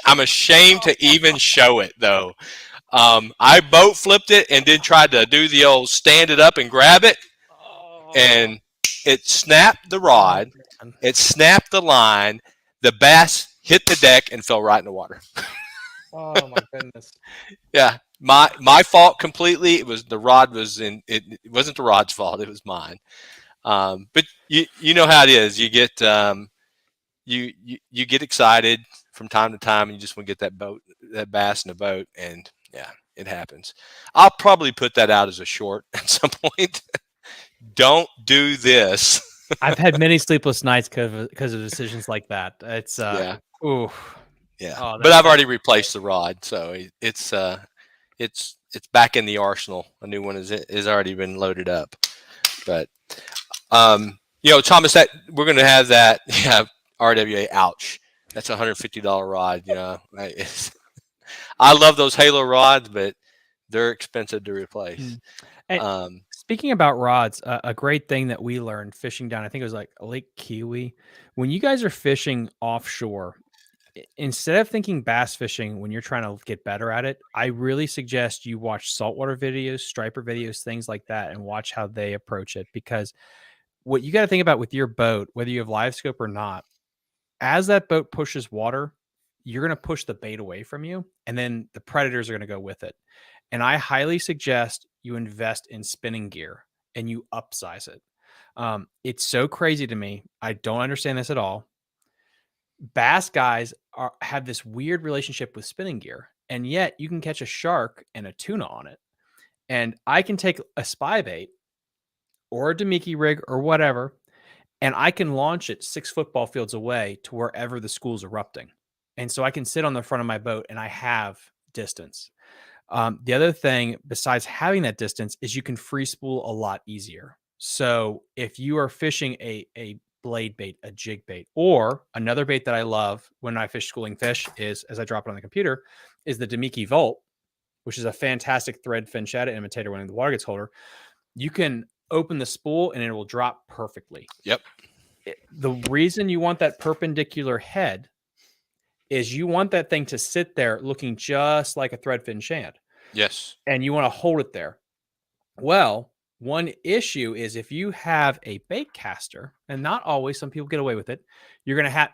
I'm ashamed to even show it though. I boat flipped it and then tried to do the old stand it up and grab it, oh, and it snapped the oh rod. man. It snapped the line. The bass hit the deck and fell right in the water. Oh my goodness. Yeah, my fault completely. It was the rod was in. It wasn't the rod's fault. It was mine. But you know how it is. You get excited from time to time, and you just want to get that bass in the boat, and yeah, it happens. I'll probably put that out as a short at some point. Don't do this. I've had many sleepless nights because of decisions like that. It's Yeah, ooh. yeah. Oh, But I've that already replaced the rod, so it's back in the arsenal. A new one is already been loaded up. But Thomas, that we're going to have that. Yeah, RWA. Ouch. That's a $150 rod. I love those Halo rods, but they're expensive to replace. Mm. And Um, speaking about rods, a great thing that we learned fishing down, I think it was like Lake Kiwi. When you guys are fishing offshore, instead of thinking bass fishing when you're trying to get better at it, I really suggest you watch saltwater videos, striper videos, things like that, and watch how they approach it. Because what you got to think about with your boat, whether you have live scope or not, as that boat pushes water, you're going to push the bait away from you, and then the predators are going to go with it. And I highly suggest you invest in spinning gear and you upsize it. It's so crazy to me. I don't understand this at all. Bass guys have this weird relationship with spinning gear, and yet you can catch a shark and a tuna on it. And I can take a spy bait or a Demiki rig or whatever, and I can launch it 6 football fields away to wherever the school's erupting. And so I can sit on the front of my boat and I have distance. The other thing, besides having that distance, is you can free spool a lot easier. So if you are fishing a blade bait, a jig bait, or another bait that I love when I fish schooling fish is, as I drop it on the computer, is the Demiki Volt, which is a fantastic thread fin shadow imitator when the water gets colder. You can open the spool and it will drop perfectly. yep. The reason you want that perpendicular head is you want that thing to sit there looking just like a threadfin shad, Yes. and you want to hold it there. Well, one issue is if you have a bait caster, and not always, some people get away with it, you're going to have,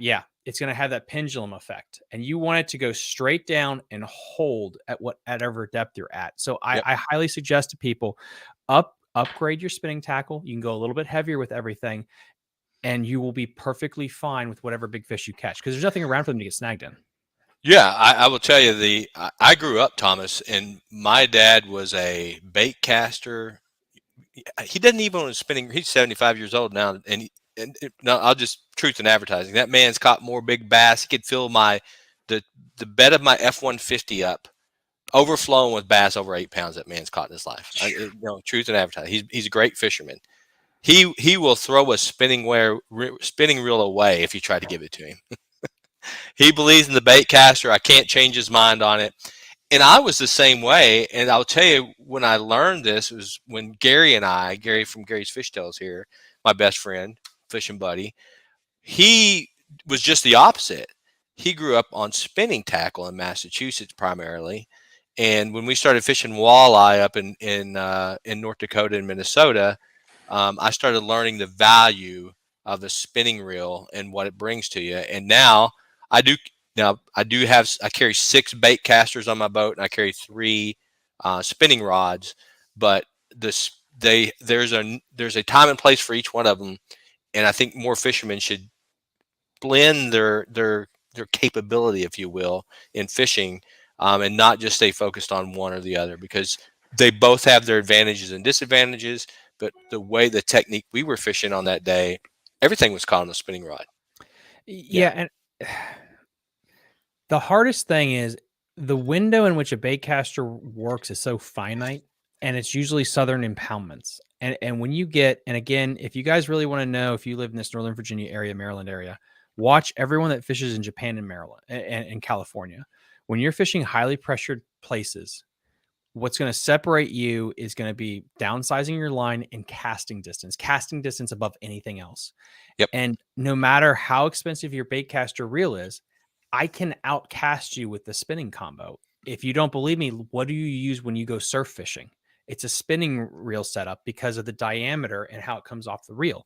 it's going to have that pendulum effect, and you want it to go straight down and hold at whatever depth you're at. So Yep. I highly suggest to people upgrade your spinning tackle. You can go a little bit heavier with everything, and you will be perfectly fine with whatever big fish you catch, because there's nothing around for them to get snagged in. Yeah, I will tell you I grew up, Thomas, and my dad was a bait caster. He doesn't even want to spinning. He's 75 years old now, and no, I'll just truth in advertising. That man's caught more big bass. He could fill my the bed of my F-150 up, overflowing with bass over 8 pounds that man's caught in his life. Truth and advertising. He's a great fisherman. He will throw a spinning reel away if you try to give it to him. He believes in the bait caster. I can't change his mind on it. And I was the same way. And I'll tell you, when I learned this was when Gary from Gary's Fish Tales here, my best friend, fishing buddy, he was just the opposite. He grew up on spinning tackle in Massachusetts primarily. And when we started fishing walleye up in North Dakota and Minnesota, I started learning the value of a spinning reel and what it brings to you. And now I do I carry 6 bait casters on my boat, and I carry 3 spinning rods. But there's a time and place for each one of them, and I think more fishermen should blend their capability, if you will, in fishing, and not just stay focused on one or the other, because they both have their advantages and disadvantages. But the technique we were fishing on that day, everything was caught on the spinning rod. Yeah, and the hardest thing is the window in which a bait caster works is so finite, and it's usually southern impoundments. And when you get, and again, if you guys really want to know, if you live in this Northern Virginia area, Maryland area, watch everyone that fishes in Japan and Maryland and California. When you're fishing highly pressured places, what's going to separate you is going to be downsizing your line and casting distance above anything else. Yep. And no matter how expensive your bait caster reel is, I can outcast you with the spinning combo. If you don't believe me, what do you use when you go surf fishing? It's a spinning reel setup because of the diameter and how it comes off the reel.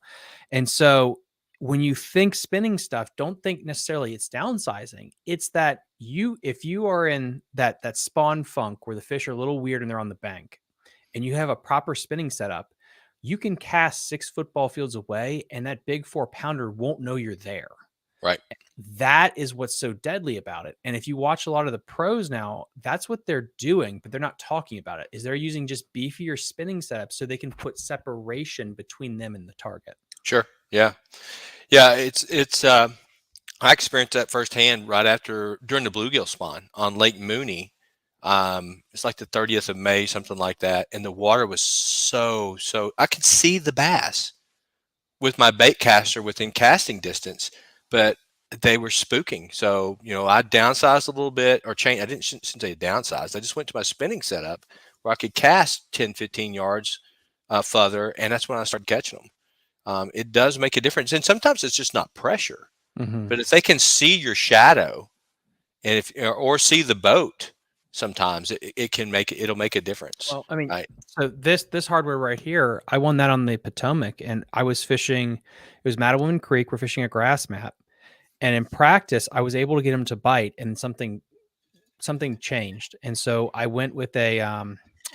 And so when you think spinning stuff, don't think necessarily it's downsizing. It's that if you are in that spawn funk where the fish are a little weird and they're on the bank, and you have a proper spinning setup, you can cast 6 football fields away, and that big 4-pounder won't know you're there. Right. That is what's so deadly about it. And if you watch a lot of the pros now, that's what they're doing, but they're not talking about it, is they're using just beefier spinning setups so they can put separation between them and the target. Sure. Yeah. Yeah. It's I experienced that firsthand during the bluegill spawn on Lake Mooney. It's like the 30th of May, something like that. And the water was so, I could see the bass with my bait caster within casting distance, but they were spooking. So, I downsized a little bit, or changed. Shouldn't say downsized. I just went to my spinning setup where I could cast 10, 15 yards further. And that's when I started catching them. It does make a difference. And sometimes it's just not pressure, but if they can see your shadow and or see the boat, sometimes it'll make a difference. Well, I mean, right? So this hardware right here, I won that on the Potomac, and I was fishing. It was Mattawoman Creek. We're fishing a grass mat, and in practice, I was able to get him to bite, and something changed, and so I went with it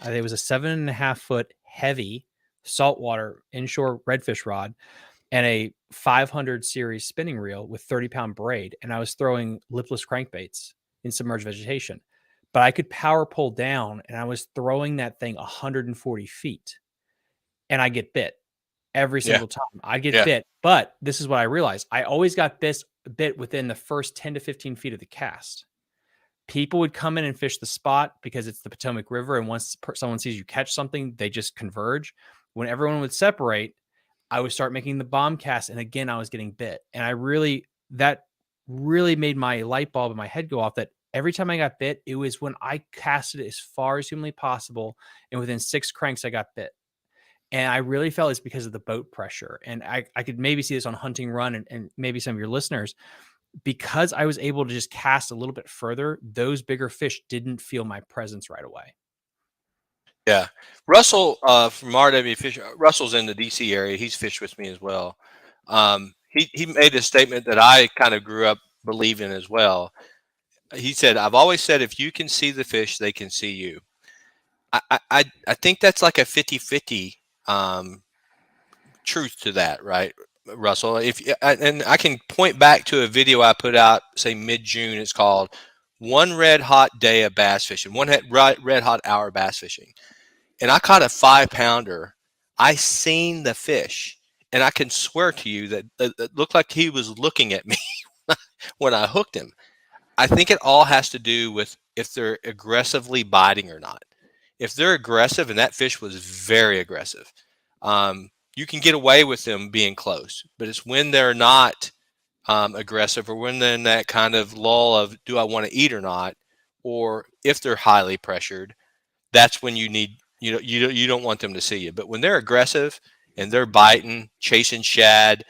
was a 7.5 foot heavy saltwater inshore redfish rod and a 500 series spinning reel with 30-pound braid, and I was throwing lipless crankbaits in submerged vegetation. But I could power pull down, and I was throwing that thing 140 feet, and I get bit every single time. I get bit, but this is what I realized. I always got bit within the first 10 to 15 feet of the cast. People would come in and fish the spot because it's the Potomac River, and once someone sees you catch something, they just converge. When everyone would separate, I would start making the bomb cast, and again, I was getting bit. And that really made my light bulb in my head go off, that every time I got bit, it was when I casted it as far as humanly possible, and within 6 cranks, I got bit. And I really felt it's because of the boat pressure. And I could maybe see this on Hunting Run and maybe some of your listeners, because I was able to just cast a little bit further, those bigger fish didn't feel my presence right away. Yeah. Russell from RW Fish, Russell's in the DC area. He's fished with me as well. He made a statement that I kind of grew up believing as well. He said, "I've always said, if you can see the fish, they can see you." I think that's like a 50-50 truth to that, right, Russell? And I can point back to a video I put out, say mid-June. It's called "One Red Hot Day of Bass Fishing," red hot hour bass fishing. And I caught a 5-pounder. I seen the fish, and I can swear to you that it looked like he was looking at me when I hooked him. I think it all has to do with if they're aggressively biting or not. If they're aggressive, and that fish was very aggressive, you can get away with them being close. But it's when they're not aggressive, or when they're in that kind of lull of do I want to eat or not, or if they're highly pressured, that's when you need you don't want them to see you. But when they're aggressive and they're biting, chasing shad,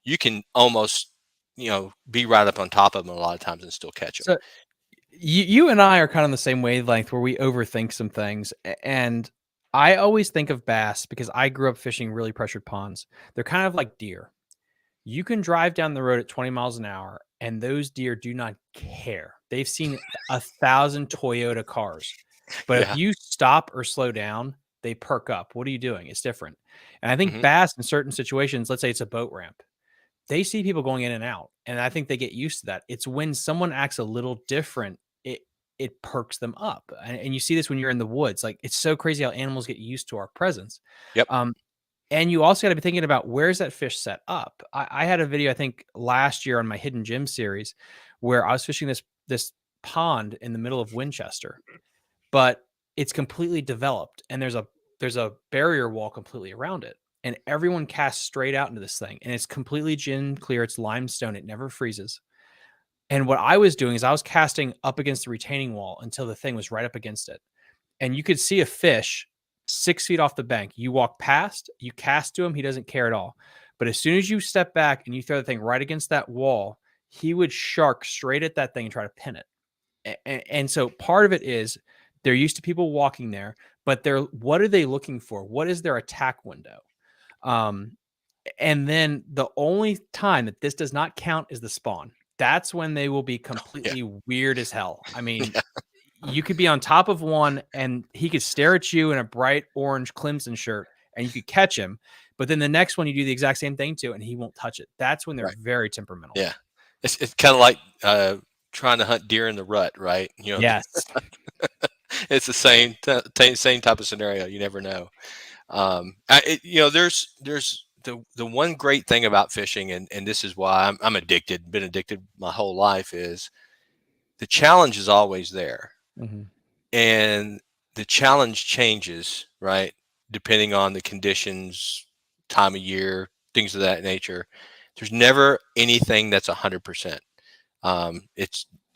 you can almost be right up on top of them a lot of times and still catch them. So you and I are kind of the same wavelength where we overthink some things. And I always think of bass because I grew up fishing really pressured ponds. They're kind of like deer. You can drive down the road at 20 miles an hour and those deer do not care. They've seen 1,000 Toyota cars. But if Yeah. you stop or slow down, they perk up. What are you doing? It's different. And I think Hmm. bass in certain situations, let's say it's a boat ramp, they see people going in and out, and I think they get used to that. It's when someone acts a little different, it perks them up, and you see this when you're in the woods. Like, it's so crazy how animals get used to our presence. Yep. Um, and you also got to be thinking about where's that fish set up. I had a video I think last year on my hidden gem series where I was fishing this pond in the middle of Winchester, but it's completely developed, and there's a barrier wall completely around it, and everyone casts straight out into this thing, and it's completely gin clear. It's limestone. It never freezes. And what I was doing is I was casting up against the retaining wall until the thing was right up against it, and you could see a fish 6 feet off the bank. You walk past, you cast to him, he doesn't care at all. But as soon as you step back and you throw the thing right against that wall, he would shark straight at that thing and try to pin it. And so part of it is they're used to people walking there, but what are they looking for? What is their attack window? Um, and then the only time that this does not count is the spawn. That's when they will be Yeah. completely weird as hell. I mean, you could be on top of one and he could stare at you in a bright orange Clemson shirt and you could catch him. But then the next one you do the exact same thing to and he won't touch it. That's when they're Right. very temperamental. Yeah. It's kind of like trying to hunt deer in the rut, right? Yes. It's the same type of scenario. You never know. There's the one great thing about fishing, and this is why I'm addicted. Been addicted my whole life. Is the challenge is always there, Mhm. and the challenge changes, right, depending on the conditions, time of year, things of that nature. There's never anything that's 100%.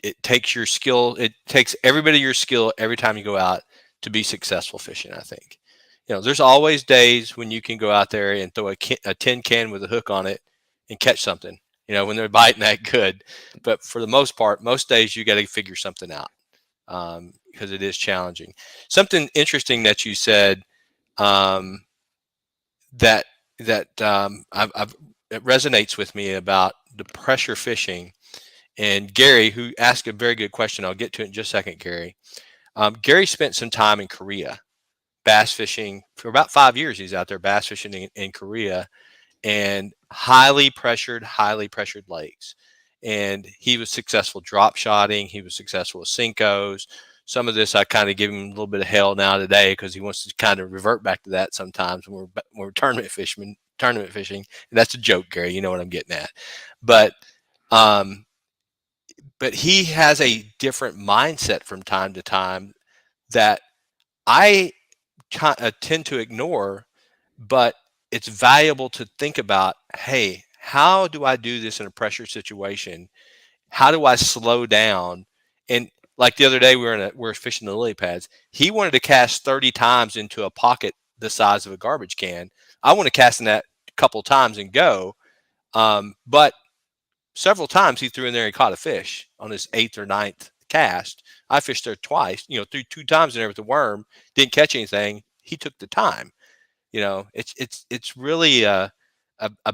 It takes your skill. It takes every bit of your skill every time you go out to be successful fishing. I think, there's always days when you can go out there and throw a tin can with a hook on it and catch something. When they're biting that good. But for the most part, most days you got to figure something out because it is challenging. Something interesting that you said um, that it resonates with me about the pressure fishing. And Gary, who asked a very good question, I'll get to it in just a second, Gary. Gary spent some time in Korea bass fishing for about 5 years. He's out there bass fishing in Korea and highly pressured lakes. And he was successful drop shotting. He was successful with Cincos. Some of this I kind of give him a little bit of hell now today because he wants to kind of revert back to that sometimes when we're tournament fishing. And that's a joke, Gary. You know what I'm getting at. But um, but he has a different mindset from time to time that I tend to ignore, but it's valuable to think about. Hey, how do I do this in a pressure situation? How do I slow down? And like the other day, we were fishing the lily pads. He wanted to cast 30 times into a pocket the size of a garbage can. I want to cast in that a couple times and go. But several times he threw in there and caught a fish on his eighth or ninth cast. I fished there twice, threw two times in there with a worm, didn't catch anything. He took the time. It's really a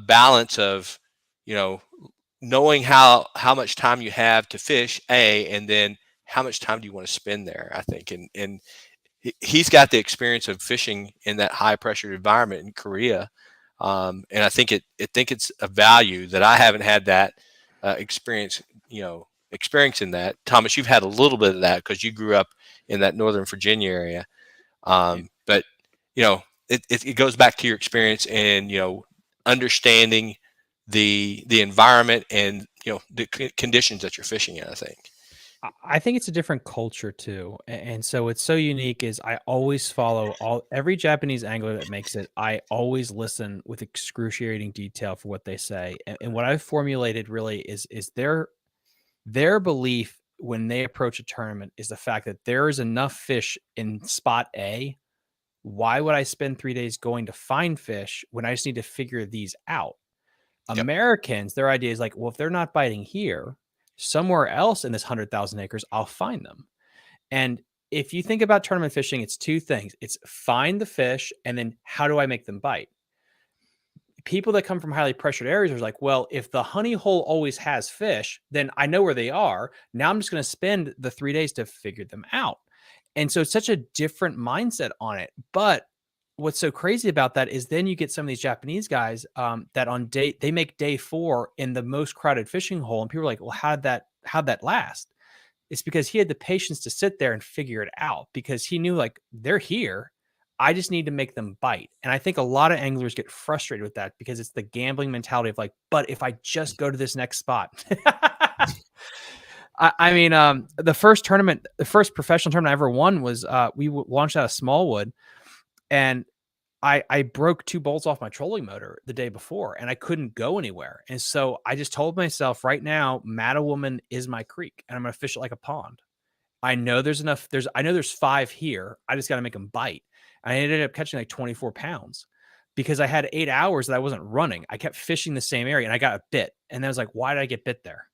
balance of, you know, knowing how much time you have to fish, and then how much time do you want to spend there, I think. And he's got the experience of fishing in that high pressure environment in Korea. And I think it's a value that I haven't had that experience, experiencing that. Thomas, you've had a little bit of that because you grew up in that Northern Virginia area. But it goes back to your experience and understanding the environment and the conditions that you're fishing in, I think. I think it's a different culture too. And so what's so unique is I always follow every Japanese angler that makes it. I always listen with excruciating detail for what they say. And what I've formulated really is their belief when they approach a tournament is the fact that there is enough fish in spot A. Why would I spend 3 days going to find fish when I just need to figure these out? Yep. Americans, their idea is like, well, if they're not biting here, somewhere else in this 100,000 acres, I'll find them. And if you think about tournament fishing, it's two things: it's find the fish, and then how do I make them bite? People that come from highly pressured areas are like, well, if the honey hole always has fish, then I know where they are. Now I'm just going to spend the 3 days to figure them out. And so it's such a different mindset on it. But what's so crazy about that is then you get some of these Japanese guys that they make day 4 in the most crowded fishing hole, and people are like, well, how'd that last? It's because he had the patience to sit there and figure it out, because he knew, like, they're here. I just need to make them bite. And I think a lot of anglers get frustrated with that because it's the gambling mentality of like, but if I just go to this next spot. I mean, the first professional tournament I ever won was we launched out of Smallwood, and I broke 2 bolts off my trolling motor the day before, and I couldn't go anywhere. And so I just told myself, right now, Mattawoman is my creek, and I'm going to fish it like a pond. I know there's enough. I know there's 5 here. I just got to make them bite. I ended up catching like 24 pounds because I had 8 hours that I wasn't running. I kept fishing the same area, and I got a bit. And I was like, why did I get bit there?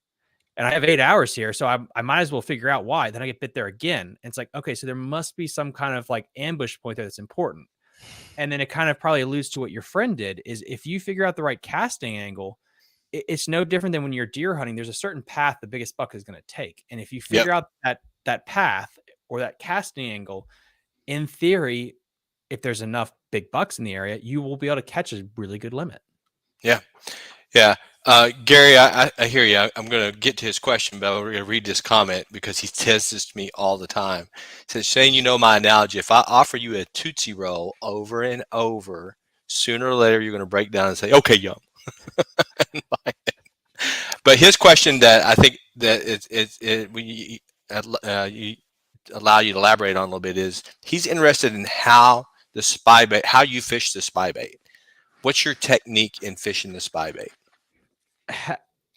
And I have 8 hours here, so I might as well figure out why. Then I get bit there again. And it's like, okay, so there must be some kind of like ambush point there that's important. And then it kind of probably alludes to what your friend did, is if you figure out the right casting angle, it's no different than when you're deer hunting. There's a certain path the biggest buck is going to take. And if you Yep. figure out that path or that casting angle, in theory, if there's enough big bucks in the area, you will be able to catch a really good limit. Yeah. Yeah. Gary, I hear you. I'm going to get to his question, but we're going to read this comment because he says this to me all the time. He says, Shane, you know my analogy. If I offer you a Tootsie Roll over and over, sooner or later you're going to break down and say, okay, yum. But his question that I think that you allow you to elaborate on a little bit is he's interested in how you fish the spy bait. What's your technique in fishing the spy bait?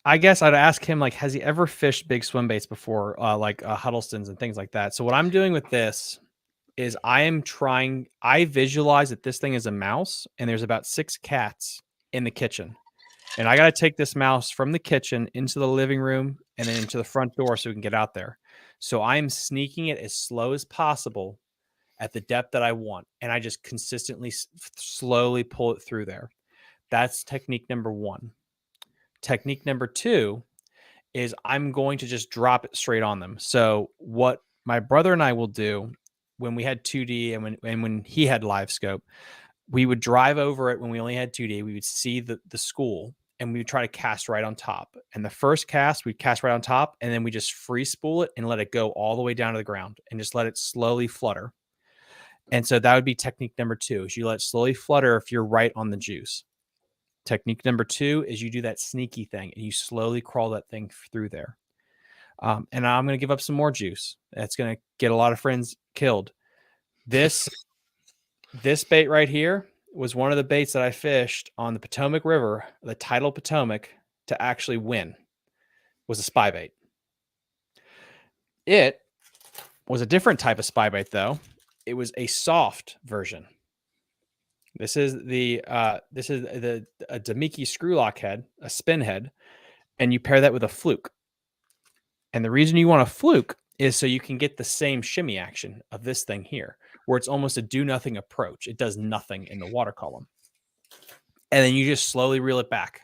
I guess I'd ask him, like, has he ever fished big swim baits before, like Huddleston's and things like that? So what I'm doing with this is I visualize that this thing is a mouse and there's about 6 cats in the kitchen. And I got to take this mouse from the kitchen into the living room and then into the front door so we can get out there. So I'm sneaking it as slow as possible at the depth that I want. And I just consistently, slowly pull it through there. That's technique number 1. Technique number 2 is I'm going to just drop it straight on them. So what my brother and I will do when we had 2D and when he had live scope, we would drive over it when we only had 2D. We would see the school and we would try to cast right on top. And the first cast, we'd cast right on top, and then we just free spool it and let it go all the way down to the ground and just let it slowly flutter. And so that would be technique number 2, is you let it slowly flutter if you're right on the juice. Technique number 2 is you do that sneaky thing and you slowly crawl that thing through there. And I'm going to give up some more juice. That's going to get a lot of friends killed. This bait right here was one of the baits that I fished on the Potomac River, the tidal Potomac, to actually win. Was a spy bait. It was a different type of spy bait, though. It was a soft version. This is a Damiki screw lock head, a spin head, and you pair that with a fluke. And the reason you want a fluke is so you can get the same shimmy action of this thing here, where it's almost a do nothing approach. It does nothing in the water column. And then you just slowly reel it back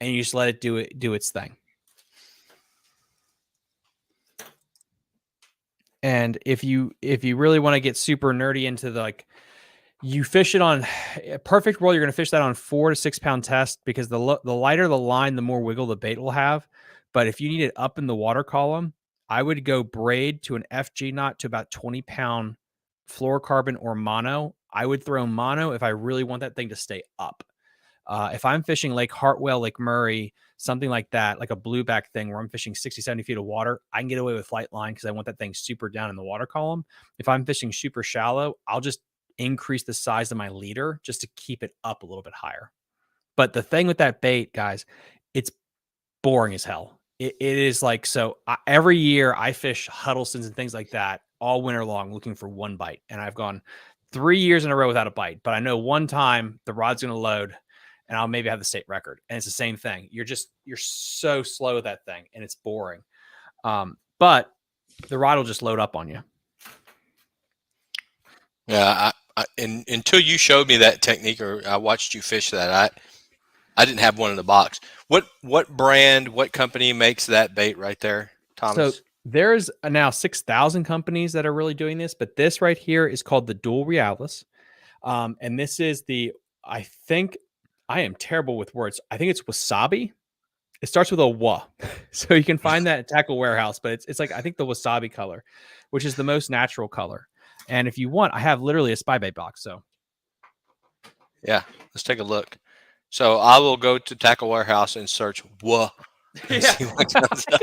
and you just let it do its thing. And if you really want to get super nerdy into the, like, you fish it on a perfect world, you're going to fish that on 4 to 6 pound test, because the lighter the line, the more wiggle the bait will have. But if you need it up in the water column, I would go braid to an FG knot to about 20 pound fluorocarbon or mono. I would throw mono if I really want that thing to stay up. If I'm fishing Lake Hartwell, Lake Murray, something like that, like a blueback thing where I'm fishing 60, 70 feet of water, I can get away with flight line because I want that thing super down in the water column. If I'm fishing super shallow, I'll just increase the size of my leader just to keep it up a little bit higher. But the thing with that bait, guys, it's boring as hell. It is like, so every year I fish Huddleston's and things like that all winter long looking for one bite. And I've gone 3 years in a row without a bite, but I know one time the rod's going to load and I'll maybe have the state record. And it's the same thing. You're so slow with that thing and it's boring. But the rod will just load up on you. Yeah. And until you showed me that technique, or I watched you fish that, I didn't have one in the box. What brand, what company makes that bait right there, Thomas? So there's now 6,000 companies that are really doing this, but this right here is called the Dual Realis. And this is I think I am terrible with words. I think it's wasabi. It starts with a wa. So you can find that at Tackle Warehouse, but it's like, I think the wasabi color, which is the most natural color. And if you want, I have literally a spy bait box. So yeah, let's take a look. So I will go to Tackle Warehouse and search "wa" and see what comes up.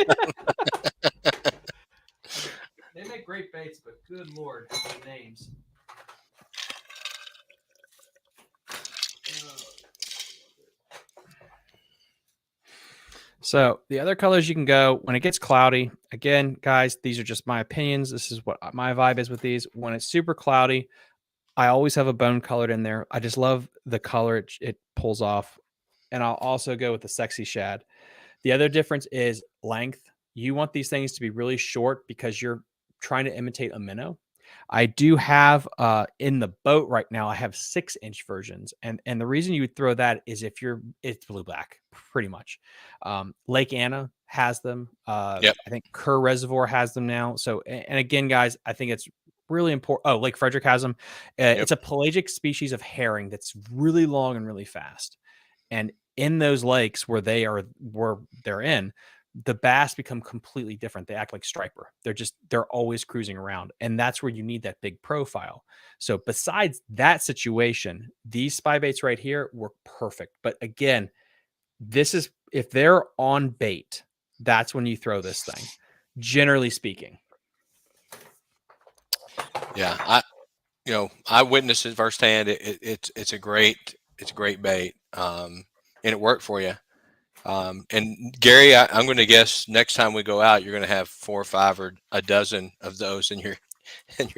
They make great baits, but good Lord, the names. So the other colors you can go when it gets cloudy. Again, guys, these are just my opinions. This is what my vibe is with these. When it's super cloudy, I always have a bone colored in there. I just love the color it pulls off. And I'll also go with the sexy shad. The other difference is length. You want these things to be really short because you're trying to imitate a minnow. I do have in the boat right now, I have 6-inch versions. And the reason you would throw that is if it's blue black, pretty much. Lake Anna has them. Yep. I think Kerr Reservoir has them now. So, and again, guys, I think it's really important. Oh, Lake Frederick has them. It's a pelagic species of herring that's really long and really fast. And in those lakes where they're in, the bass become completely different. They act like striper. They're always cruising around. And that's where you need that big profile. So besides that situation, these spy baits right here work perfect. But again, this is, if they're on bait, that's when you throw this thing, generally speaking. Yeah. I witnessed it firsthand. It's a great bait. And it worked for you. And Gary, I'm going to guess next time we go out, you're going to have 4 or 5 or a dozen of those in your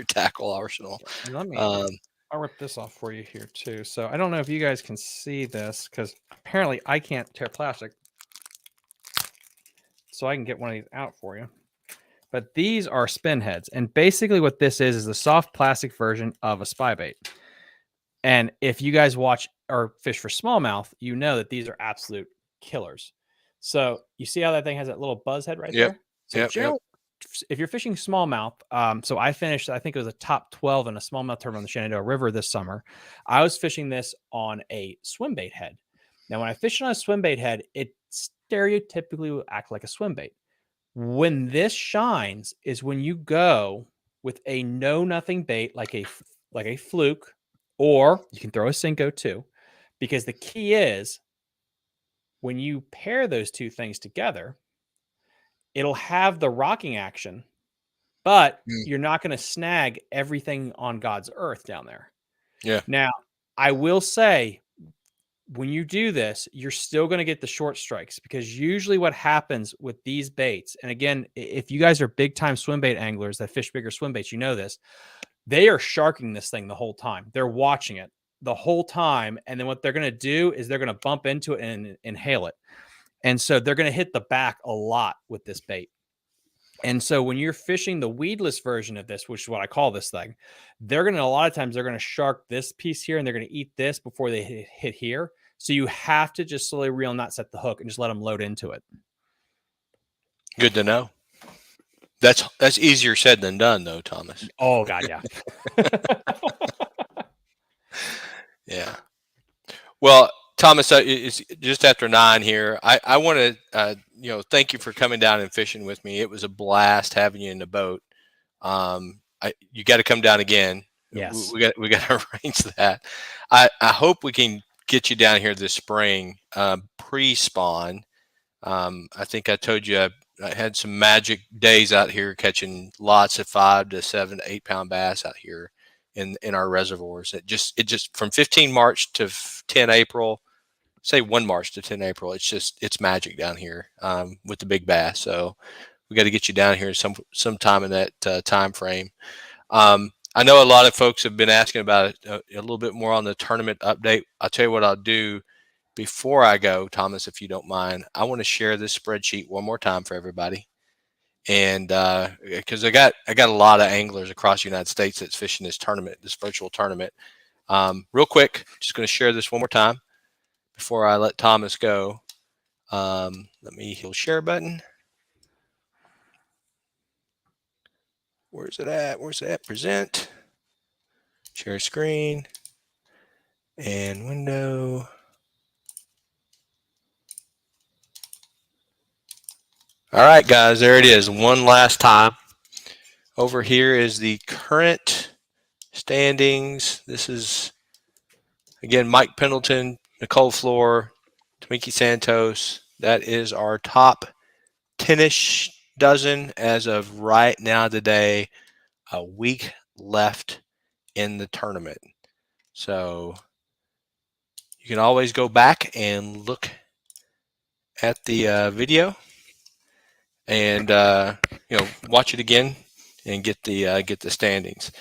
tackle arsenal. And let me, I'll rip this off for you here too. So I don't know if you guys can see this because apparently I can't tear plastic. So I can get one of these out for you. But these are spin heads. And basically what this is the soft plastic version of a spy bait. And if you guys watch or fish for smallmouth, you know that these are absolute killers. So you see how that thing has that little buzz head right there? So generally, if you're fishing smallmouth, so I finished, I think it was a top 12 in a smallmouth tournament on the Shenandoah River this summer. I was fishing this on a swim bait head. Now, when I fish on a swim bait head, it stereotypically will act like a swim bait. When this shines is when you go with a know-nothing bait like a fluke, or you can throw a Senko too, because the key is when you pair those two things together, it'll have the rocking action, but you're not going to snag everything on God's earth down there. Yeah. Now, I will say, when you do this, you're still going to get the short strikes because usually what happens with these baits, and again, if you guys are big time swim bait anglers that fish bigger swim baits, you know this, they are sharking this thing the whole time. They're watching it the whole time. And then what they're going to do is they're going to bump into it and inhale it. And so they're going to hit the back a lot with this bait. And so when you're fishing the weedless version of this, which is what I call this thing, a lot of times they're going to shark this piece here and they're going to eat this before they hit here. So you have to just slowly reel, not set the hook, and just let them load into it. Good to know. That's easier said than done, though, Thomas. Oh God, yeah. Yeah. Well, Thomas, it's just after 9 here. I want to, thank you for coming down and fishing with me. It was a blast having you in the boat. You got to come down again. Yes, we got to arrange that. I hope we can get you down here this spring, pre-spawn. I think I told you I had some magic days out here catching lots of 5 to 7 to 8 pound bass out here in our reservoirs. It just from 15 March to 10 April, say 1 March to 10 April, it's magic down here with the big bass. So we got to get you down here sometime in that time frame. I know a lot of folks have been asking about it, a little bit more on the tournament update. I'll tell you what I'll do before I go, Thomas, if you don't mind. I want to share this spreadsheet one more time for everybody, and because I got a lot of anglers across the United States that's fishing this tournament, this virtual tournament. Real quick, just going to share this one more time before I let Thomas go. Let me hit the share button. Where's it at? Where's it at? Present. Share screen. And window. All right, guys, there it is. One last time. Over here is the current standings. This is, again, Mike Pendleton, Nicole Floor, Tamiki Santos. That is our top 10-ish dozen as of right now today. A week left in the tournament. So you can always go back and look at the video and watch it again and get the standings.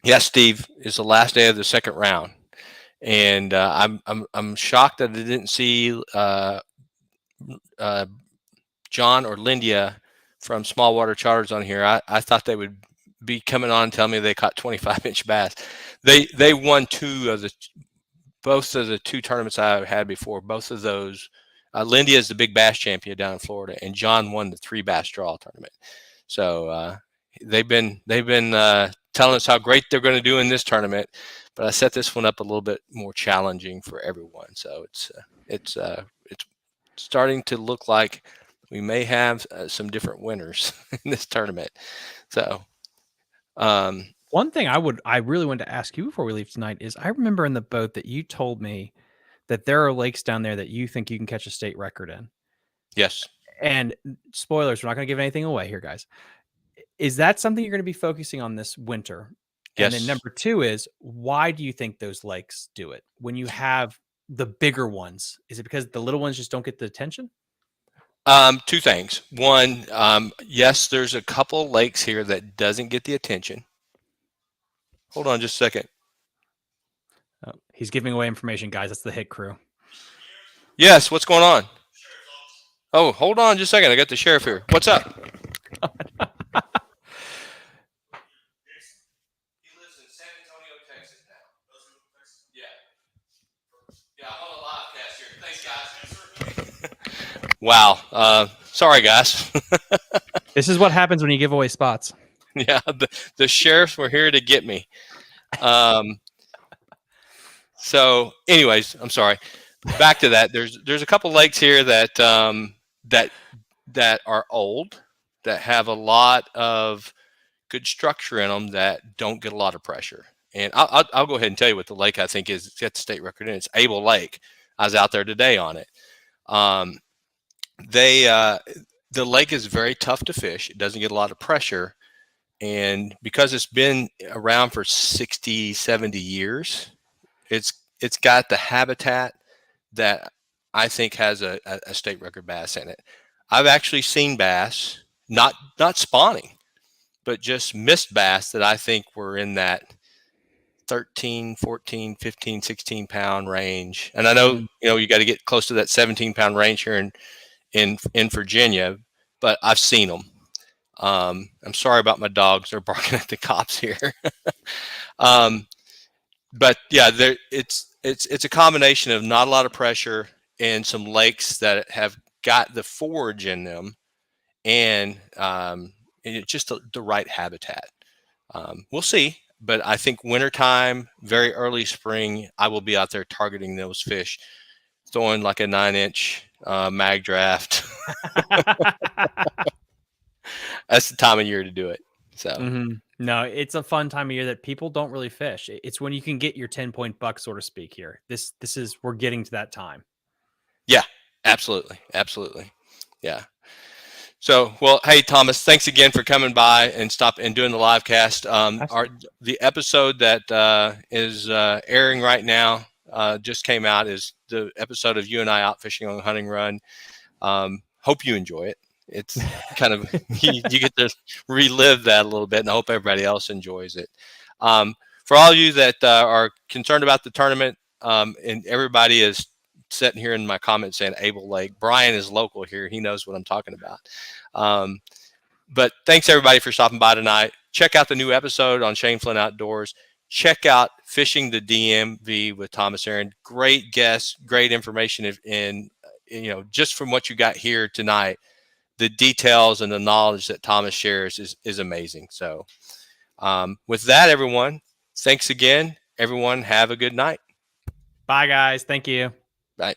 Yes, Steve, is the last day of the second round, and I'm shocked that I didn't see John or Lindia from Small Water Charters on here. I thought they would be coming on and telling me they caught 25-inch bass. They won both of the 2 tournaments I had before. Both of those, Lindia is the big bass champion down in Florida, and John won the 3 bass draw tournament. So they've been telling us how great they're going to do in this tournament, but I set this one up a little bit more challenging for everyone. So it's starting to look like we may have some different winners in this tournament. So one thing I really wanted to ask you before we leave tonight is, I remember in the boat that you told me that there are lakes down there that you think you can catch a state record in. yes. And spoilers, we're not going to give anything away here, guys. Is that something you're going to be focusing on this winter? Yes. And then number 2 is, why do you think those lakes do it when you have the bigger ones? Is it because the little ones just don't get the attention? 2 things. One, yes, there's a couple lakes here that doesn't get the attention. Hold on just a second. Oh, he's giving away information, guys. That's the hit crew. Yes, what's going on? Oh, hold on just a second. I got the sheriff here. What's up? He lives in San Antonio, Texas now. Yeah, I'm on a live cast here. Thanks, guys. Wow. Sorry, guys. This is what happens when you give away spots. Yeah, the sheriffs were here to get me. So, anyways, I'm sorry. Back to that. There's a couple lakes here that are old, that have a lot of good structure in them, that don't get a lot of pressure. And I'll go ahead and tell you what the lake I think is got the state record in. It's Able Lake. I was out there today on it. The lake is very tough to fish. It doesn't get a lot of pressure. And because it's been around for 60, 70 years, it's got the habitat that I think has a state record bass in it. I've actually seen bass, not spawning, but just missed bass that I think were in that 13, 14, 15, 16 pound range. And I know, you got to get close to that 17 pound range here in Virginia, but I've seen them. I'm sorry about my dogs. They're barking at the cops here. But yeah, it's a combination of not a lot of pressure and some lakes that have got the forage in them, and it's just the right habitat. We'll see, but I think wintertime, very early spring, I will be out there targeting those fish, throwing like a 9-inch mag draft. That's the time of year to do it. So No, it's a fun time of year that people don't really fish. It's when you can get your 10-point buck, so to speak. Here, this is we're getting to that time. yeah, absolutely, absolutely, yeah. So, well, hey Thomas, thanks again for coming by and doing the live cast. The episode that is airing right now just came out, is the episode of you and I out fishing on the hunting run. Hope you enjoy it. It's kind of you get to relive that a little bit, and I hope everybody else enjoys it. For all of you that are concerned about the tournament, and everybody is sitting here in my comments saying Able Lake. Brian is local here. He knows what I'm talking about. But thanks everybody for stopping by tonight. Check out the new episode on Shane Flynn Outdoors. Check out Fishing the DMV with Thomas Aaron. Great guests, great information. And just from what you got here tonight, the details and the knowledge that Thomas shares is amazing. So with that, everyone, thanks again. Everyone have a good night. Bye, guys. Thank you. Bye.